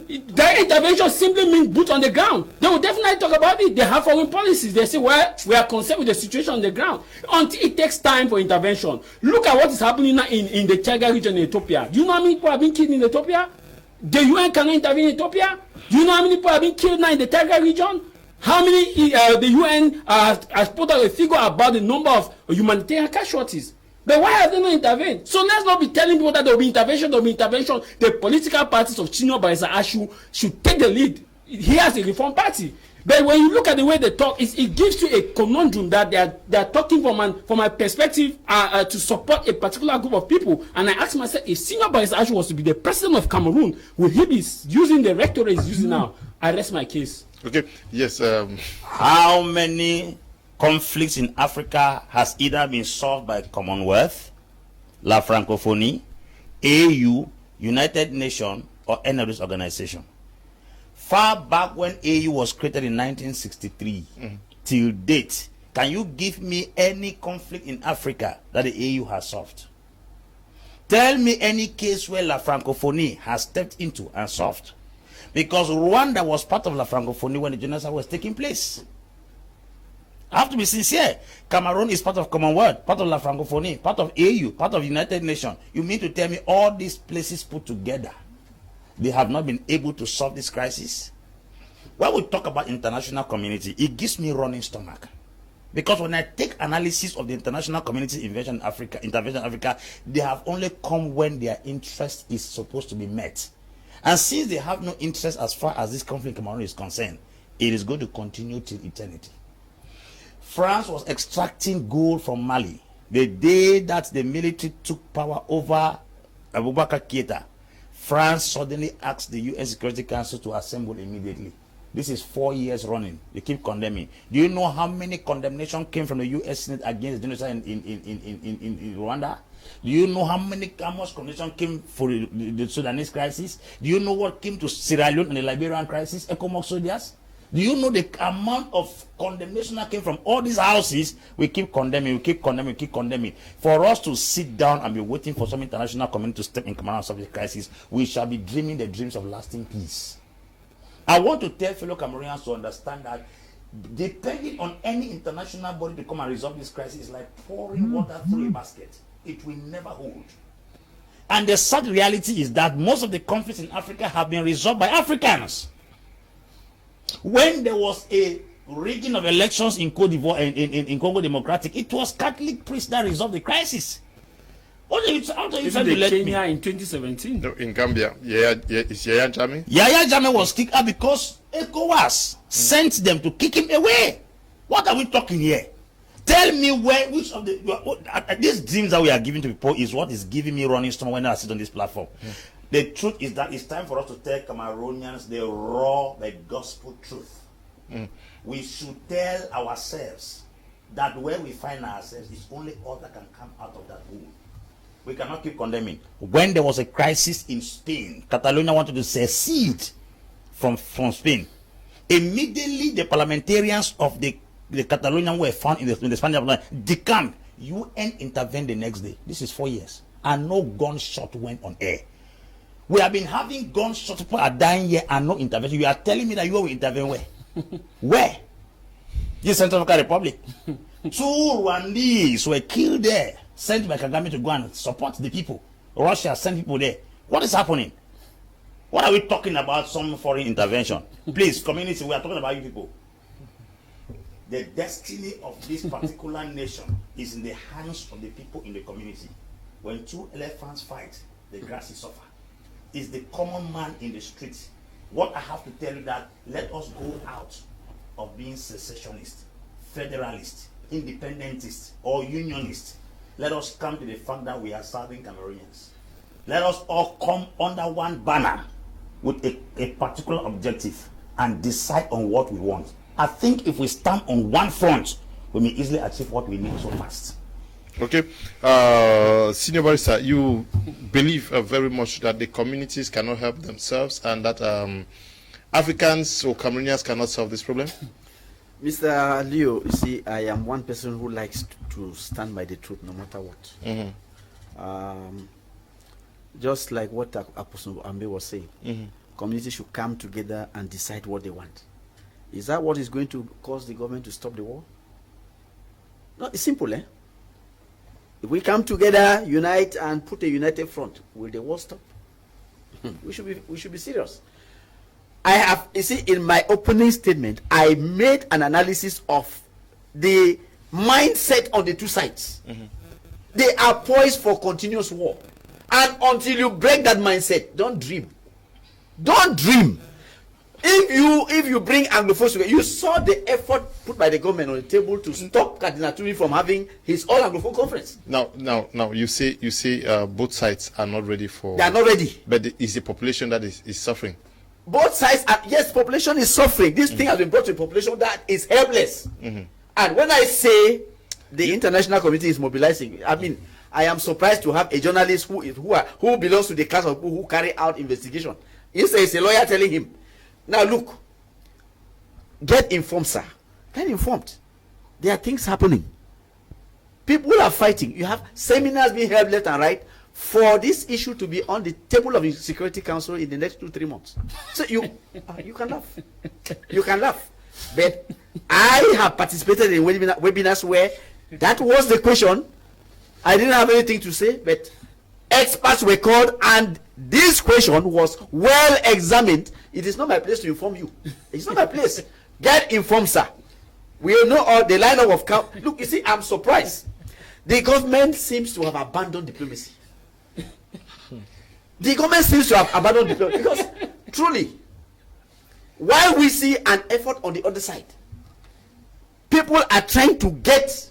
Direct intervention simply means boot on the ground. They will definitely talk about it. They have foreign policies. They say, well, we are concerned with the situation on the ground. Until it takes time for intervention. Look at what is happening now in the Tiger region in Ethiopia. Do you know how many people have been killed in Ethiopia? The UN cannot intervene in Ethiopia. Do you know how many people have been killed now in the Tiger region? How many the UN has put out a figure about the number of humanitarian casualties? But why have they not intervened? So let's not be telling people that there will be intervention, there will be intervention. The political parties of Senior Barrister Ashu should take the lead. He has a reform party. But when you look at the way they talk, it gives you a conundrum that they are talking from a perspective to support a particular group of people. And I ask myself, if Senior Barrister Ashu was to be the president of Cameroon, would he be using the rhetoric he's using now? I rest my case. Okay, yes. How many conflicts in Africa has either been solved by Commonwealth, La Francophonie, AU, United Nations, or any of this organization? Far back when AU was created in 1963 till date, can you give me any conflict in Africa that the AU has solved? Tell me any case where La Francophonie has stepped into and solved. Because Rwanda was part of La Francophonie when the genocide was taking place. I have to be sincere. Cameroon is part of Commonwealth, part of La Francophonie, part of AU, part of United Nations. You mean to tell me all these places put together, they have not been able to solve this crisis? When we talk about international community, it gives me running stomach. Because when I take analysis of the international community intervention in Africa, they have only come when their interest is supposed to be met. And since they have no interest as far as this conflict in Cameroon is concerned, it is going to continue till eternity. France was extracting gold from Mali. The day that the military took power over Abubakar Keita, France suddenly asked the UN Security Council to assemble immediately. This is 4 years running. They keep condemning. Do you know how many condemnation came from the US Senate against genocide in Rwanda? Do you know how much condemnation came for the Sudanese crisis? Do you know what came to Sierra Leone and the Liberian crisis, ECOMOG soldiers? Do you know the amount of condemnation that came from all these houses? We keep condemning, we keep condemning, we keep condemning. For us to sit down and be waiting for some international community to step in Cameroun and solve the crisis, we shall be dreaming the dreams of lasting peace. I want to tell fellow Cameroonians to understand that depending on any international body to come and resolve this crisis is like pouring water through a basket. It will never hold. And the sad reality is that most of the conflicts in Africa have been resolved by Africans. When there was a rigging of elections in Cote d'Ivoire, in Congo Democratic, it was Catholic priests that resolved the crisis. What are you trying to let Kenya me? in 2017? No, in Gambia, is Yaya Jammeh? Yaya Jammeh was kicked out because ECOWAS sent them to kick him away. What are we talking here? Tell me which of these dreams that we are giving to people is what is giving me running stomach when I sit on this platform. The truth is that it's time for us to tell Cameroonians the raw, the gospel truth. We should tell ourselves that where we find ourselves is only all that can come out of that hole. We cannot keep condemning. When there was a crisis in Spain, Catalonia wanted to secede from Spain. Immediately, the parliamentarians of the Catalonian were found in the Spanish parliament, decamped. UN intervened the next day. This is 4 years. And no gunshot went on air. We have been having gunshots, people are dying here and no intervention. You are telling me that you will intervene where? Where? This Central African Republic. 2 Rwandese were killed there, sent by Kagame to go and support the people. Russia sent people there. What is happening? What are we talking about? Some foreign intervention? Please, community, we are talking about you people. The destiny of this particular nation is in the hands of the people in the community. When 2 elephants fight, the grass is suffer. It's the common man in the street. What I have to tell you that let us go out of being secessionist, federalist, independentist, or unionist. Let us come to the fact that we are serving Cameroonians. Let us all come under one banner with a particular objective and decide on what we want. I think if we stand on one front, we may easily achieve what we need so fast. Okay. Senior Barrister, you believe very much that the communities cannot help themselves and that Africans or Cameroonians cannot solve this problem? Mr. Leo, you see, I am one person who likes to stand by the truth no matter what. Just like what Apostle Ambe was saying, communities should come together and decide what they want. Is that what is going to cause the government to stop the war? No, it's simple, eh? If we come together, unite, and put a united front, will the war stop? We should be serious. I have, you see, in my opening statement, I made an analysis of the mindset on the two sides. They are poised for continuous war. And until you break that mindset, don't dream. Don't dream. If you bring Anglophones together, you saw the effort put by the government on the table to stop Cardinal Turi from having his all Anglophone conference. Now, you say both sides are not ready for. They are not ready. But it's the population that is suffering. Both sides are, yes, population is suffering. This thing has been brought to a population that is helpless. And when I say the international community is mobilizing, I mean, I am surprised to have a journalist who belongs to the class of people who carry out investigation. Instead, it's a lawyer telling him, now look, get informed, sir. Get informed. There are things happening. People are fighting. You have seminars being held left and right for this issue to be on the table of the Security Council in the next 2-3 months. So you can laugh. You can laugh. But I have participated in webinars where that was the question. I didn't have anything to say, but experts were called and this question was well examined. It is not my place to inform you. It's not my place. Get informed, sir. We know all the lineup of look. You see, I'm surprised. The government seems to have abandoned diplomacy. The government seems to have abandoned diplomacy because truly, while we see an effort on the other side, people are trying to get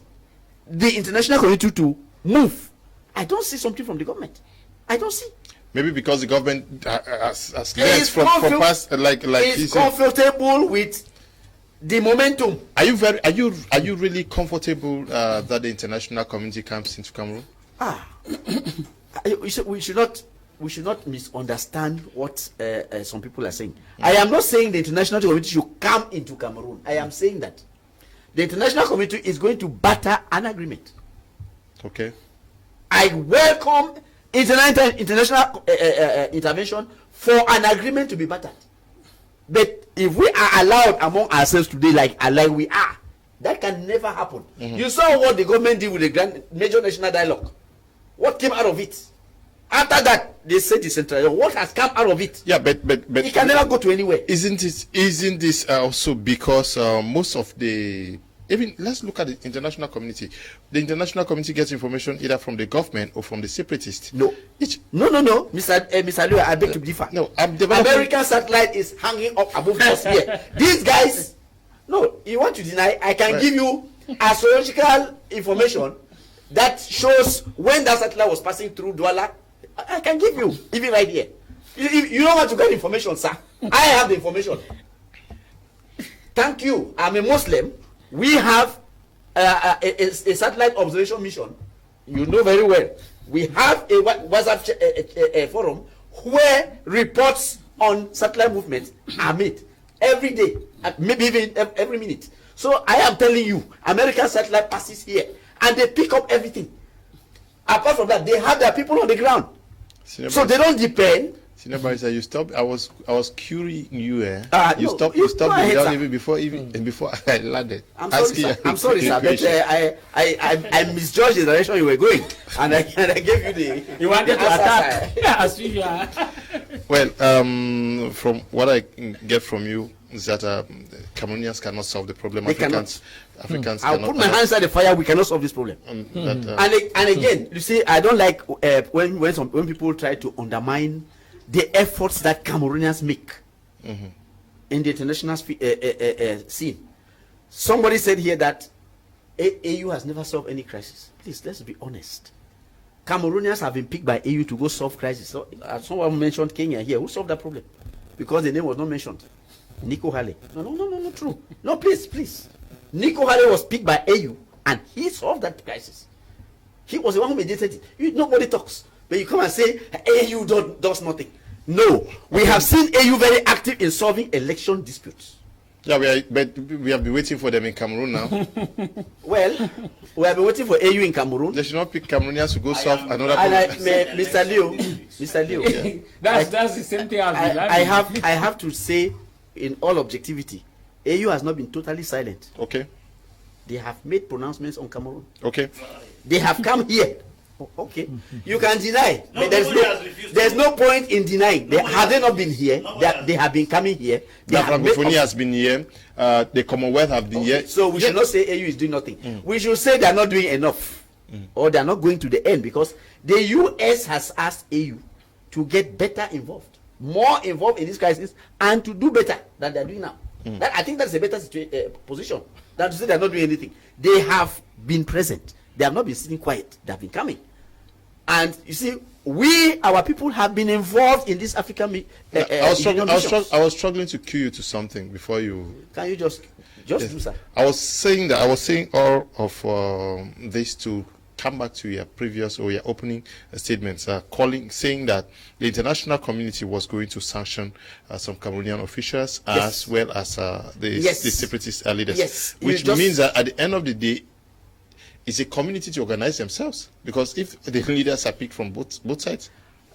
the international community to move. I don't see something from the government. I don't see. Maybe because the government has learned from past, is comfortable with the momentum. Are you really comfortable that the international community comes into Cameroon? We should not misunderstand what some people are saying. I am not saying the international community should come into Cameroon. I am saying that the international community is going to batter an agreement. Okay. I welcome international intervention for an agreement to be battered. But if we are allowed among ourselves today, like we are, that can never happen. You saw what the government did with the major national dialogue. What came out of it? After that, they said decentralization. What has come out of it? Yeah, but it can never go to anywhere. Isn't this also because most of the let's look at the international community. The international community gets information either from the government or from the separatists. No, Mr. Lua, I beg to differ. No, American satellite is hanging up above us here. These guys, no, you want to deny? I can give you astrological information that shows when that satellite was passing through Douala. I can give you, even right here. You don't want to get information, sir. I have the information. Thank you. I'm a Muslim. We have a satellite observation mission. You know very well. We have a WhatsApp forum where reports on satellite movements are made every day, maybe even every minute. So I am telling you, American satellite passes here and they pick up everything. Apart from that, they have their people on the ground. So they don't depend. Senior Barrister, you stopped. I was querying you. You no, stopped. You stopped me down even before I landed. I'm sorry, sir. But I misjudged the direction you were going, and I gave you the. You wanted to attack. As usual. Well, from what I get from you is that Cameroonians cannot solve the problem. Africans I'll put my hands at the fire. We cannot solve this problem. And again, you see, I don't like when people try to undermine the efforts that Cameroonians make in the international scene. Somebody said here that AU has never solved any crisis. Please, let's be honest. Cameroonians have been picked by AU to go solve crisis. So, someone mentioned Kenya here. Who solved that problem? Because the name was not mentioned. Nico Hale. No, true. No, please. Nico Hale was picked by AU and he solved that crisis. He was the one who mediated it. Nobody talks. But you come and say AU does nothing. No, we have seen AU very active in solving election disputes. Yeah, we have been waiting for them in Cameroon now. Well, we have been waiting for AU in Cameroon. They should not pick Cameroonians to go solve another problem. Mr. Leo, yeah. that's the same thing as I have to say, in all objectivity, AU has not been totally silent. Okay. They have made pronouncements on Cameroon. Okay. They have come here. Okay. You can deny, but there's no point in denying. Have they not been here? They have been coming here. The Anglophone has been here. The Commonwealth have been here. So we should not say AU is doing nothing. We should say they are not doing enough, or they are not going to the end, because the US has asked AU to get better involved, more involved in this crisis, and to do better than they are doing now. I think that's a better position than to say they are not doing anything. They have been present. They have not been sitting quiet. They have been coming. And you see, our people have been involved in this African I was struggling to cue you to something before you. Can you just yes. do that? I was saying all of this to come back to your previous or your opening statements, saying that the international community was going to sanction some Cameroonian officials as well as the separatist leaders. Yes. Which means that at the end of the day, it's a community to organize themselves, because if the leaders are picked from both sides.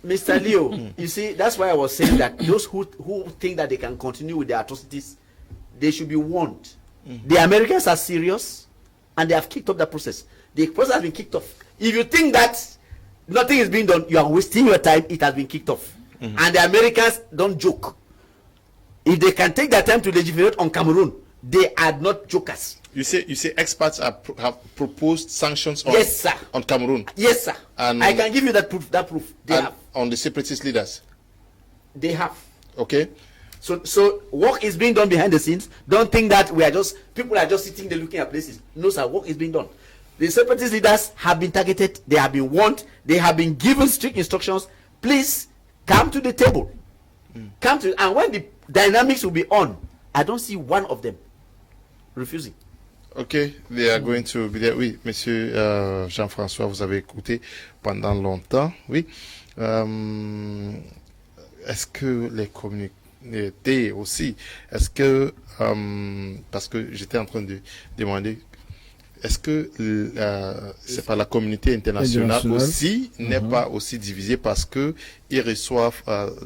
Mr. Leo, you see, that's why I was saying that those who think that they can continue with their atrocities, they should be warned. The Americans are serious, and they have kicked off the process. The process has been kicked off. If you think that nothing is being done, you are wasting your time. It has been kicked off. And the Americans don't joke. If they can take their time to legislate on Cameroon, they are not jokers. You say experts have proposed sanctions on, yes, sir. on Cameroon. Yes, sir. And I can give you that proof. They have. On the separatist leaders. They have. Okay. So work is being done behind the scenes. Don't think that people are just sitting there looking at places. No, sir. Work is being done. The separatist leaders have been targeted. They have been warned. They have been given strict instructions. Please come to the table. And when the dynamics will be on, I don't see one of them refusing. Ok, they are going to be there. Oui, monsieur Jean-François, vous avez écouté pendant longtemps. Oui. Est-ce que les communautés aussi, est-ce que, parce que j'étais en train de demander, est-ce que c'est pas la communauté internationale aussi n'est pas aussi divisée parce que ils reçoivent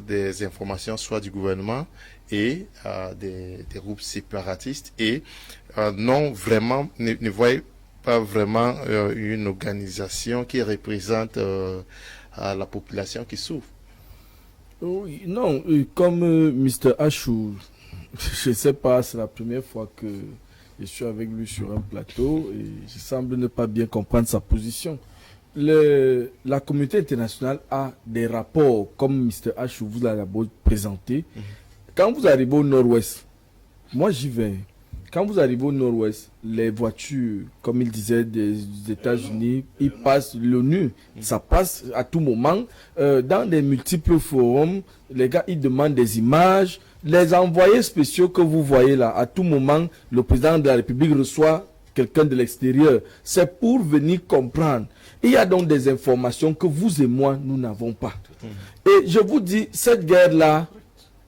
des informations soit du gouvernement et des groupes séparatistes et non vraiment ne voient pas vraiment une organisation qui représente la population qui souffre. Oui, non, comme Mr. Achou, je sais pas, c'est la première fois que je suis avec lui sur un plateau et je semble ne pas bien comprendre sa position. La communauté internationale a des rapports, comme Mr. Achou vous l'a présenté. Quand vous arrivez au nord-ouest, moi j'y vais. Quand vous arrivez au nord-ouest, les voitures, comme il disait, des États-Unis, ils passent l'ONU. Ça passe à tout moment. Dans des multiples forums, les gars, ils demandent des images. Les envoyés spéciaux que vous voyez là, à tout moment, le président de la République reçoit quelqu'un de l'extérieur. C'est pour venir comprendre. Il y a donc des informations que vous et moi, nous n'avons pas. Et je vous dis, cette guerre-là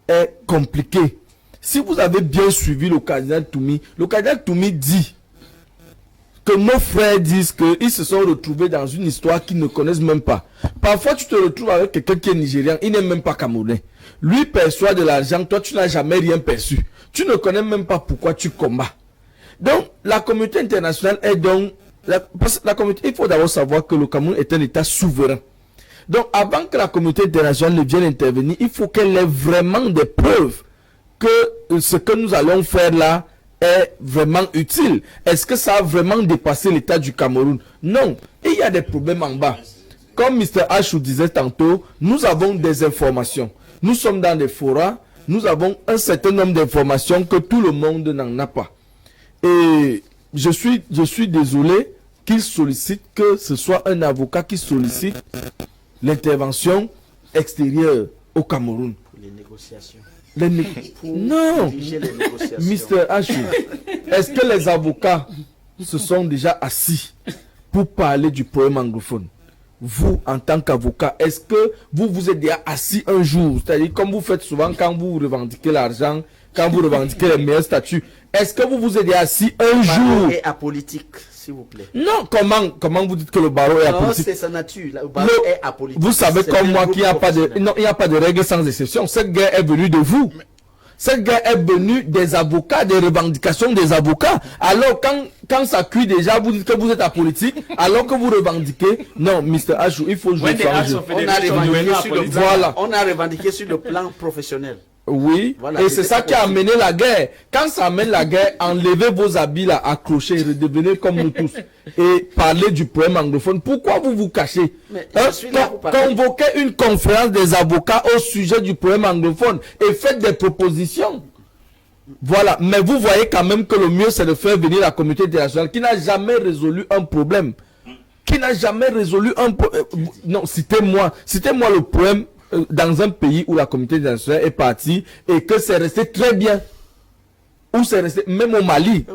est compliquée. Si vous avez bien suivi le cardinal Toumi dit que nos frères disent qu'ils se sont retrouvés dans une histoire qu'ils ne connaissent même pas. Parfois, tu te retrouves avec quelqu'un qui est nigérian, il n'est même pas camerounais. Lui perçoit de l'argent, toi tu n'as jamais rien perçu. Tu ne connais même pas pourquoi tu combats. Donc, la communauté internationale est donc... il faut d'abord savoir que le Cameroun est un État souverain. Donc, avant que la communauté internationale ne vienne intervenir, il faut qu'elle ait vraiment des preuves que ce que nous allons faire là est vraiment utile. Est-ce que ça a vraiment dépassé l'état du Cameroun? Non. Et il y a des problèmes en bas. Comme Mr. Achou disait tantôt, nous avons des informations. Nous sommes dans des forats. Nous avons un certain nombre d'informations que tout le monde n'en a pas. Et je suis désolé qu'il sollicite, que ce soit un avocat qui sollicite l'intervention extérieure au Cameroun. Pour les négociations. Non, Mr. Achou, est-ce que les avocats se sont déjà assis pour parler du problème anglophone? Vous, en tant qu'avocat, est-ce que vous vous êtes déjà assis un jour, c'est-à-dire comme vous faites souvent quand vous revendiquez l'argent, quand vous revendiquez les meilleurs statuts, est-ce que vous vous êtes déjà assis un jour? Et apolitique, s'il vous plaît. Non, comment vous dites que le barreau est apolitique? Non, c'est sa nature. Le barreau est apolitique. Vous savez comme moi qu'il n'y a pas de, non, il n'y a pas de règle sans exception. Cette guerre est venue de vous. Cette guerre est venue des avocats, des revendications des avocats. Alors, quand ça cuit déjà, vous dites que vous êtes apolitique, alors que vous revendiquez. Non, Mr. Achou, il faut jouer changer. On a revendiqué sur le plan professionnel. Oui, voilà, et c'est ça qui a amené la guerre. Quand ça amène la guerre, enlevez vos habits là, accrochez, redevenez comme nous tous. Et parlez du problème anglophone. Pourquoi vous vous cachez? Convoquez une conférence des avocats au sujet du problème anglophone et faites des propositions. Voilà, mais vous voyez quand même que le mieux c'est de faire venir la communauté internationale qui n'a jamais résolu un problème. Qui n'a jamais résolu un problème. Non, citez-moi le problème dans un pays où la communauté internationale est partie et que c'est resté très bien. Où c'est resté, même au Mali,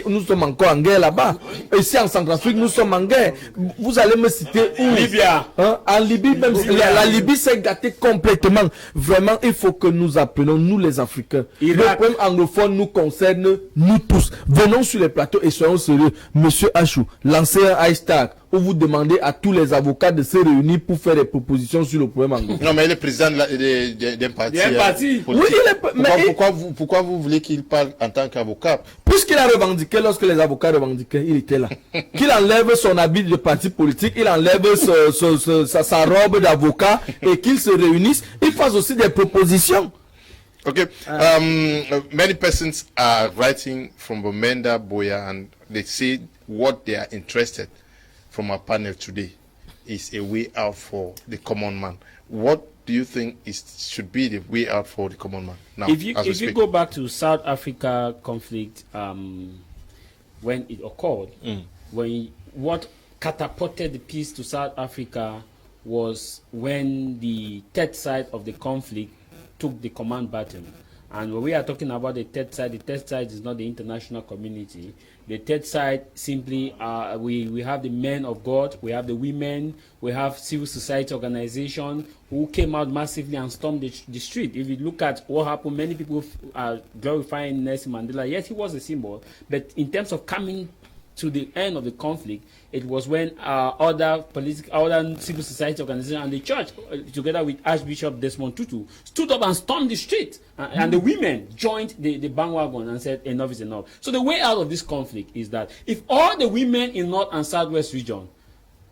nous sommes encore en guerre là-bas. Ici en Centrafrique, nous sommes en guerre. Vous allez me citer où? Libya. Hein? En Libye, même la Libye s'est gâtée complètement. Vraiment, il faut que nous appelons, nous les Africains. Le problème anglophone nous concerne, nous tous. Venons sur les plateaux et soyons sérieux. Monsieur Achou, lancez un hashtag où vous demandez à tous les avocats de se réunir pour faire des propositions sur le problème anglophone. Non, mais il est président d'un parti. Oui, pourquoi vous voulez qu'il parle en tant qu'avocat? Puisqu'il a revendiqué, lorsque les avocats revendiquaient, il était là. Qu'il enlève son habit de parti politique, il enlève sa robe d'avocat et qu'ils se réunissent, ils fassent aussi des propositions. Okay. Many persons are writing from Bamenda, Boya, and they say what they are interested from our panel today is a way out for the common man. What do you think should be the way out for the common man now? If you go back to South Africa conflict, when it occurred, what catapulted the peace to South Africa was when the third side of the conflict took the command baton. And when we are talking about the third side is not the international community. The third side simply, we have the men of God, we have the women, we have civil society organizations who came out massively and stormed the street. If you look at what happened, many people are glorifying Nelson Mandela. Yes, he was a symbol, but in terms of coming to the end of the conflict, it was when other civil society organizations and the church, together with Archbishop Desmond Tutu, stood up and stormed the street, and the women joined the bandwagon and said enough is enough. So the way out of this conflict is that if all the women in North and Southwest region,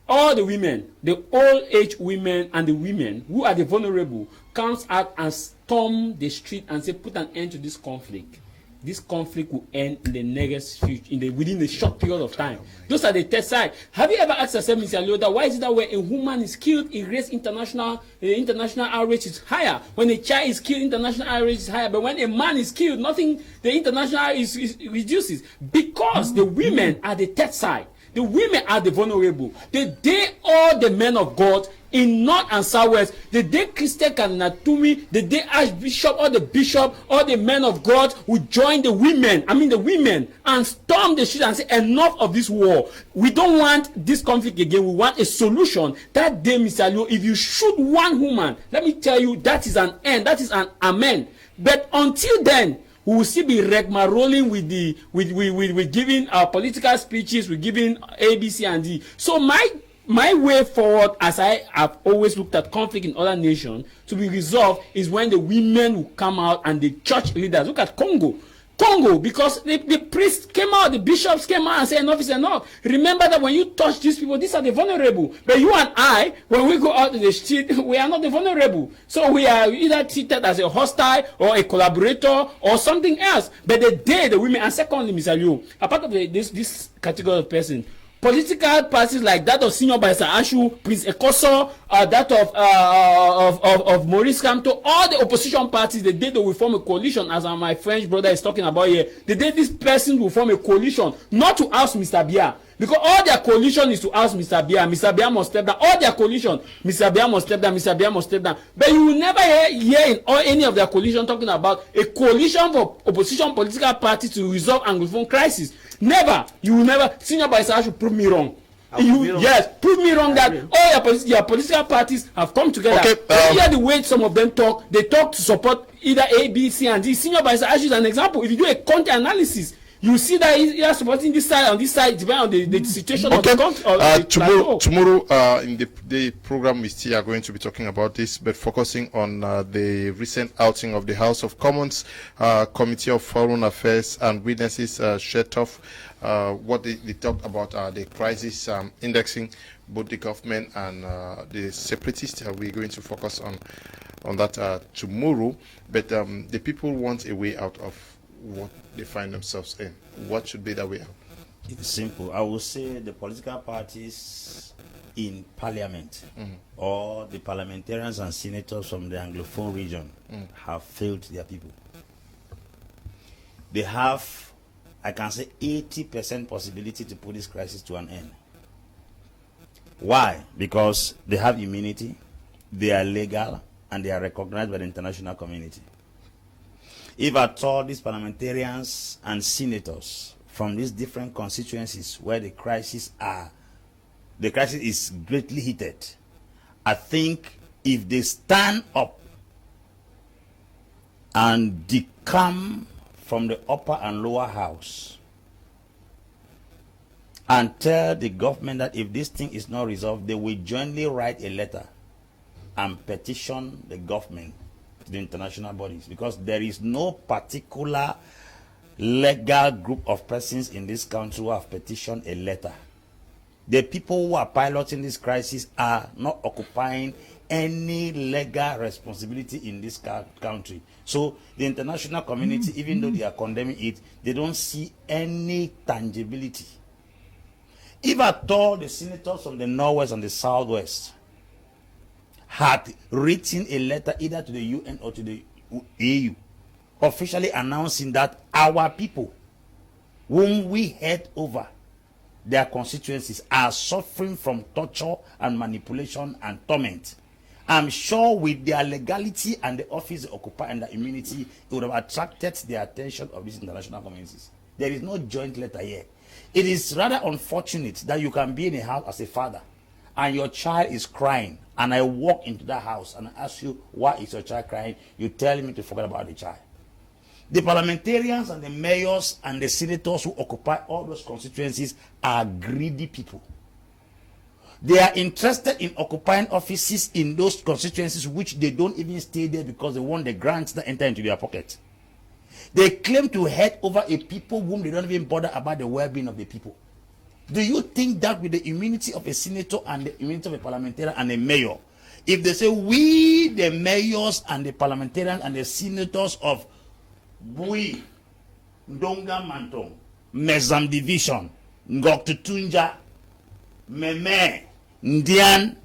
all the women, the old age women and the women who are the vulnerable, comes out and storm the street and say put an end to this conflict, this conflict will end in the next future, within a short period of time. Those are the third side. Have you ever asked yourself, Mr. Leoda, why is it that when a woman is killed, the international outrage is higher? When a child is killed, international outrage is higher. But when a man is killed, nothing, the international is reduces. Because the women are the third side. The women are the vulnerable. They all the men of God in North and Southwest, the day Christian Kanatumi, the day Archbishop, or the bishop, or the men of God would join the women, and storm the street and say, enough of this war. We don't want this conflict again. We want a solution. That day, Mr. Leo, if you shoot one woman, let me tell you, that is an end. That is an amen. But until then, we will still be rigmaroling with giving our political speeches, with giving A, B, C, and D. So my way forward, as I have always looked at conflict in other nations, to be resolved is when the women will come out and the church leaders. Look at Congo, because the priests came out, the bishops came out and said enough is enough. Remember that when you touch these people, these are the vulnerable. But you and I, when we go out to the street, we are not the vulnerable. So we are either treated as a hostile or a collaborator or something else. But the day the women, and secondly, Mr. Liu, apart of this category of person, political parties like that of Senior Barrister Ashu, Prince Ekoso, that of Maurice Kamto, all the opposition parties, the day they will form a coalition, as my French brother is talking about here, the day this person will form a coalition, not to oust Mr. Biya, because all their coalition is to oust Mr. Biya. Mr. Biya must step down. All their coalition, Mr. Biya must step down, Mr. Biya must step down. But you will never hear in any of their coalition talking about a coalition for opposition political parties to resolve Anglophone crisis. Never. You will never. Senior Barrister should prove me wrong. Yes, prove me wrong that all your political parties have come together. Okay, hear the way some of them talk. They talk to support either A, B, C, and D. Senior Barrister is an example. If you do a content analysis, you see that he is supporting this side on this side, depending on the situation of the country. Tomorrow, in the program, we still are going to be talking about this, but focusing on the recent outing of the House of Commons Committee of Foreign Affairs and Witnesses shut off what they talked about the crisis indexing, both the government and the separatists. We're going to focus on that tomorrow, but the people want a way out of what they find themselves in. What should be the way out? It's simple. I will say the political parties in parliament or the parliamentarians and senators from the Anglophone region have failed their people. They have, I can say, 80% possibility to put this crisis to an end. Why? Because they have immunity, they are legal, and they are recognized by the international community. If at all these parliamentarians and senators from these different constituencies where the crisis is greatly heated, I think if they stand up and decamp from the upper and lower house and tell the government that if this thing is not resolved, they will jointly write a letter and petition the government, the international bodies, because there is no particular legal group of persons in this country who have petitioned a letter. The people who are piloting this crisis are not occupying any legal responsibility in this country. So the international community, even though they are condemning it, they don't see any tangibility. If at all the senators from the Northwest and the Southwest had written a letter either to the UN or to the AU, officially announcing that our people, whom we head over their constituencies, are suffering from torture and manipulation and torment, I'm sure with their legality and the office they occupy and the immunity, it would have attracted the attention of these international communities. There is no joint letter here. It is rather unfortunate that you can be in a house as a father and your child is crying, and I walk into that house and I ask you, why is your child crying? You tell me to forget about the child. The parliamentarians and the mayors and the senators who occupy all those constituencies are greedy people. They are interested in occupying offices in those constituencies which they don't even stay there because they want the grants that enter into their pocket. They claim to head over a people whom they don't even bother about the well-being of the people. Do you think that with the immunity of a senator and the immunity of a parliamentarian and a mayor, if they say we, the mayors and the parliamentarians and the senators of Bui, Ndonga Mantong, Mezam Division, Ngoktutunja, Meme, Ndian,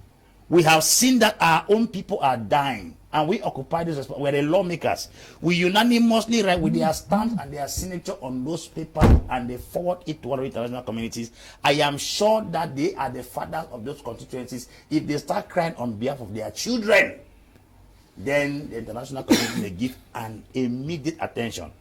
we have seen that our own people are dying, and we occupy this responsibility. We're the lawmakers. We unanimously write with their stamp and their signature on those papers, and they forward it to other international communities. I am sure that they are the fathers of those constituencies. If they start crying on behalf of their children, then the international community may give an immediate attention.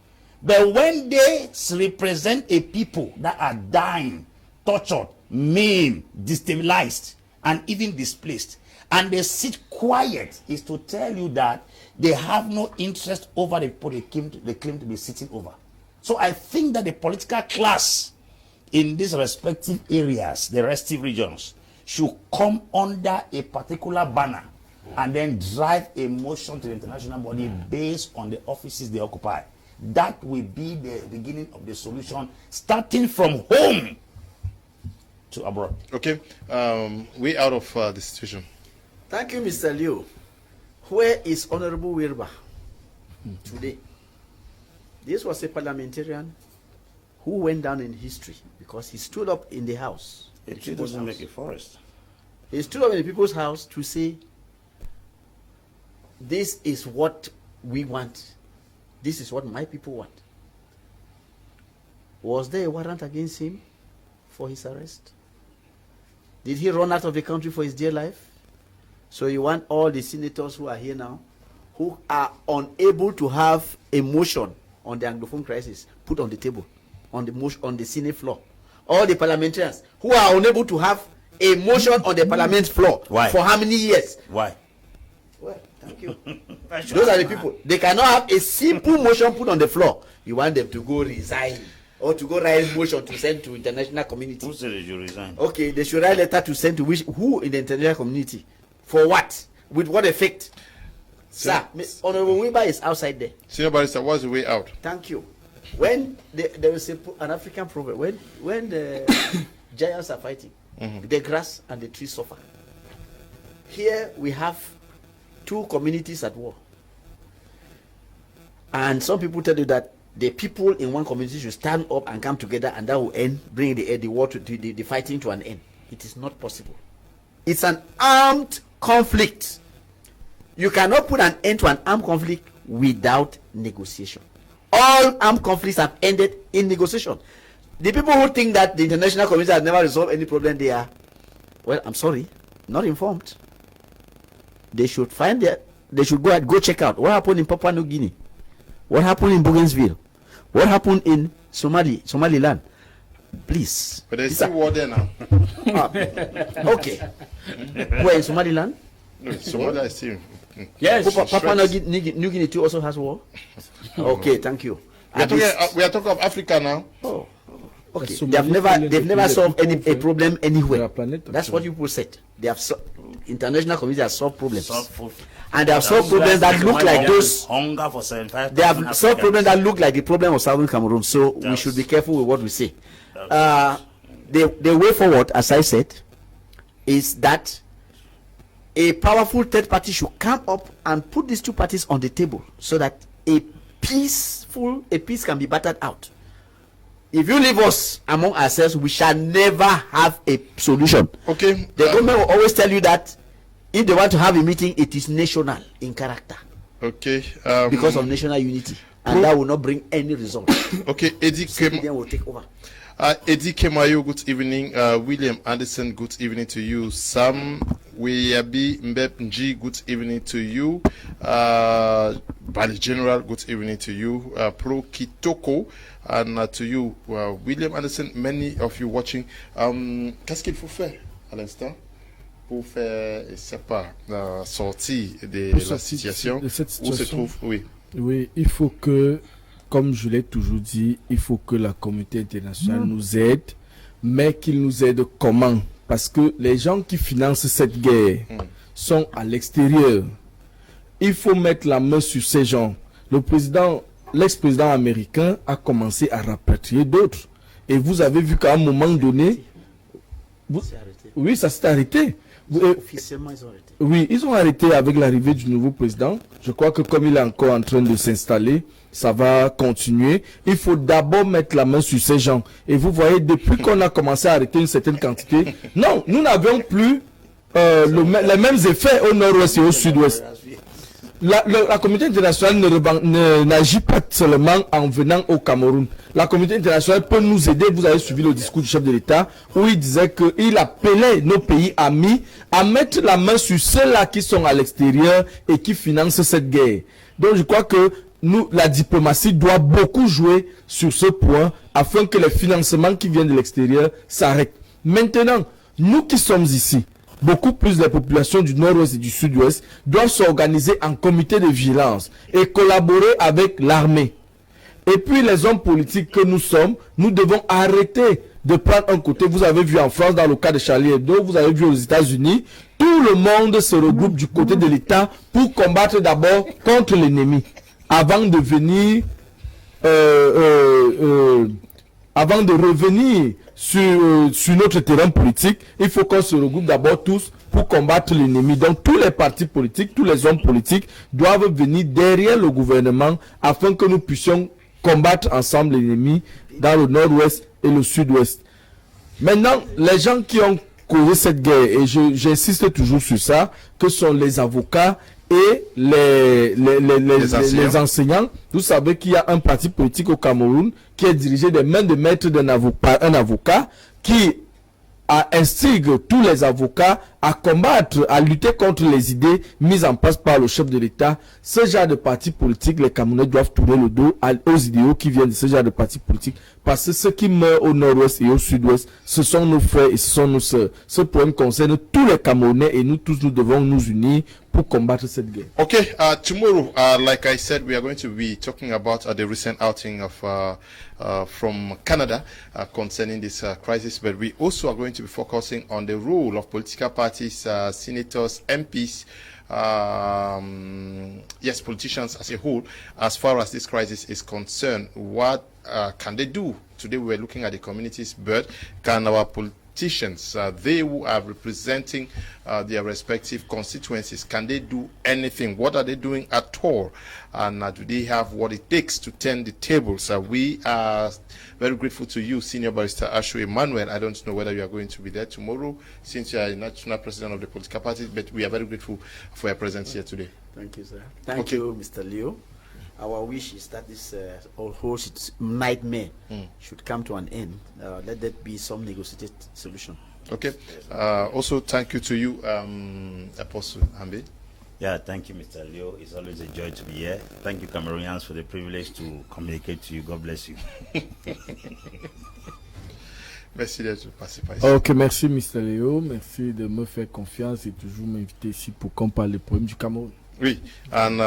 But when they represent a people that are dying, tortured, maimed, destabilized, and even displaced, and they sit quiet, is to tell you that they have no interest over the people they claim to be sitting over. So I think that the political class in these respective areas, the restive regions, should come under a particular banner and then drive a motion to the international body based on the offices they occupy. That will be the beginning of the solution, starting from home to abroad. Okay, way out of the situation. Thank you, Mr. Liu. Where is Honorable Wirba today? This was a parliamentarian who went down in history because he stood up in the house. A tree doesn't make a forest. He stood up in the people's house to say, this is what we want. This is what my people want. Was there a warrant against him for his arrest? Did he run out of the country for his dear life? So you want all the senators who are here now, who are unable to have a motion on the Anglophone crisis put on the table, on the motion, on the Senate floor. All the parliamentarians who are unable to have a motion on the parliament floor. Why? For how many years? Why? Well, thank you. Those are the people. They cannot have a simple motion put on the floor. You want them to go resign or to go write motion to send to international community. Who said they should resign? Okay, they should write letter to send to who in the international community? For what? With what effect? Sir, Honorable Weber is outside there. Senior Barrister, what's the way out? Thank you. When there is an African proverb, when the giants are fighting, the grass and the trees suffer. Here we have two communities at war. And some people tell you that the people in one community should stand up and come together, and that will bring the war to the fighting to an end. It is not possible. It's an armed conflict. You cannot put an end to an armed conflict without negotiation. All armed conflicts have ended in negotiation. The people who think that the international community has never resolved any problem, they are, well, I'm sorry, not informed. They should they should go check out what happened in Papua New Guinea, what happened in Bougainville, what happened in Somaliland. Please. But there's still war there now. Okay. Where in Somaliland? No, Somalia is still. Yes. Papua New Guinea too also has war. Okay, thank you. We are talking of Africa now. Oh, okay. They've never solved a problem anywhere. That's what you people said. They have international community has solved problems, and they have solved problems that look like those. Hunger for 75. They have solved problems that look like the problem of Southern Cameroon. So we should be careful with what we say. The way forward, as I said, is that a powerful third party should come up and put these two parties on the table so that a peace can be battered out. If you leave us among ourselves, we shall never have a solution. Okay. The government will always tell you that if they want to have a meeting, it is national in character. Okay. Because of national unity. And that will not bring any result. Okay, Eddie Kmer will take over. Eddie Kmer, good evening. William Anderson, good evening to you. Sam Weyabi Mbepnji, good evening to you. Bali General, good evening to you. Pro Kitoko, and to you, William Anderson, many of you watching. Qu'est-ce qu'il faut faire à l'instant pour faire, c'est pas, sortir de la situation où se trouve, oui. Oui, il faut que, comme je l'ai toujours dit, il faut que la communauté internationale nous aide, mais qu'il nous aide comment? Parce que les gens qui financent cette guerre sont à l'extérieur. Il faut mettre la main sur ces gens. L'ex-président américain a commencé à rapatrier d'autres. Et vous avez vu qu'à un moment donné, oui, ça s'est arrêté. Officiellement, ils ont arrêté. Oui, ils ont arrêté avec l'arrivée du nouveau président. Je crois que comme il est encore en train de s'installer, ça va continuer. Il faut d'abord mettre la main sur ces gens. Et vous voyez, depuis qu'on a commencé à arrêter une certaine quantité, non, nous n'avions plus les mêmes effets au nord-ouest et au sud-ouest. La communauté internationale n'agit pas seulement en venant au Cameroun. La communauté internationale peut nous aider. Vous avez suivi le discours du chef de l'État où il disait qu'il appelait nos pays amis à mettre la main sur ceux-là qui sont à l'extérieur et qui financent cette guerre. Donc je crois que la diplomatie doit beaucoup jouer sur ce point afin que les financements qui viennent de l'extérieur s'arrêtent. Maintenant, nous qui sommes ici, beaucoup plus de la population du nord-ouest et du sud-ouest doivent s'organiser en comité de vigilance et collaborer avec l'armée. Et puis les hommes politiques que nous sommes, nous devons arrêter de prendre un côté. Vous avez vu en France, dans le cas de Charlie Hebdo, vous avez vu aux États-Unis, tout le monde se regroupe du côté de l'État pour combattre d'abord contre l'ennemi, avant de venir, avant de revenir sur notre terrain politique. Il faut qu'on se regroupe d'abord tous pour combattre l'ennemi. Donc tous les partis politiques, tous les hommes politiques doivent venir derrière le gouvernement afin que nous puissions combattre ensemble l'ennemi dans le nord-ouest et le sud-ouest. Maintenant, les gens qui ont causé cette guerre, et j'insiste toujours sur ça, que sont les avocats et les enseignants. Vous savez qu'il y a un parti politique au Cameroun qui est dirigé des mains de maître d'un avocat qui instigue tous les avocats à combattre, à lutter contre les idées mises en place par le chef de l'État. Ce genre de partis politiques, les Camerounais doivent tourner le dos aux idéaux qui viennent de ce genre de partis politiques, parce que ceux qui meurent au nord-ouest et au sud-ouest, ce sont nos frères et ce sont nos sœurs. Ce problème concerne tous les Camerounais et nous tous, nous devons nous unir pour combattre cette guerre. Okay, tomorrow, like I said, we are going to be talking about the recent outing of from Canada concerning this crisis, but we also are going to be focusing on the role of political parties, senators, MPs, yes, politicians as a whole, as far as this crisis is concerned. What can they do? Today we were looking at the communities, but can our politicians, they who are representing their respective constituencies, can they do anything? What are they doing at all? And do they have what it takes to turn the tables? We are very grateful to you, Senior Barrister Ashu Emmanuel. I don't know whether you are going to be there tomorrow, since you are the national president of the political party, but we are very grateful for your presence here today. Thank you, sir. Thank you, Mr. Leo. Our wish is that this whole nightmare should come to an end. Let that be some negotiated solution. Okay. Also, thank you to you, Apostle Ambe. Yeah, thank you, Mr. Leo. It's always a joy to be here. Thank you, Cameroonians, for the privilege to communicate to you. God bless you. Merci d'être participé. Ok, merci, Mr. Leo. Merci de me faire confiance et toujours m'inviter ici pour qu'on parle des problèmes du Cameroun. Oui, and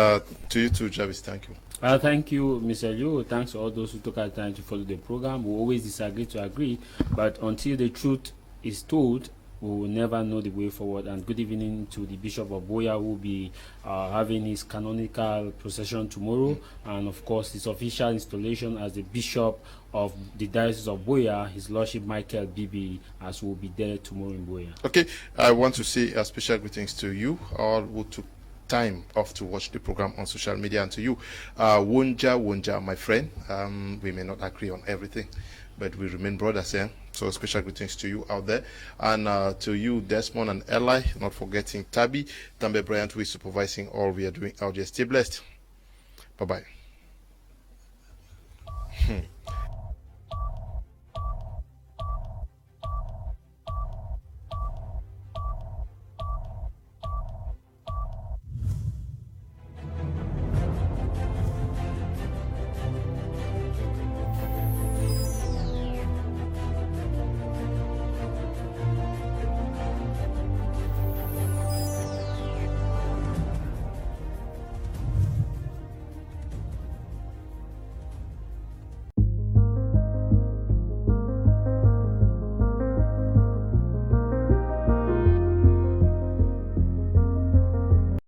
to you too, Jarvis, thank you. Thank you, Mr. Liu. Thanks to all those who took our time to follow the program. We always disagree to agree, but until the truth is told, we will never know the way forward. And good evening to the Bishop of Boya, who will be having his canonical procession tomorrow, and of course his official installation as the Bishop of the Diocese of Boya, His Lordship Michael Bibi, as will be there tomorrow in Boya. Okay, I want to say a special greetings to you all who took time off to watch the program on social media, and to you, Wonja, my friend. We may not agree on everything, but we remain brothers here. So special greetings to you out there, and to you, Desmond and Eli, not forgetting Tambe Bryant, who is supervising all we are doing out there. Stay blessed. Bye-bye.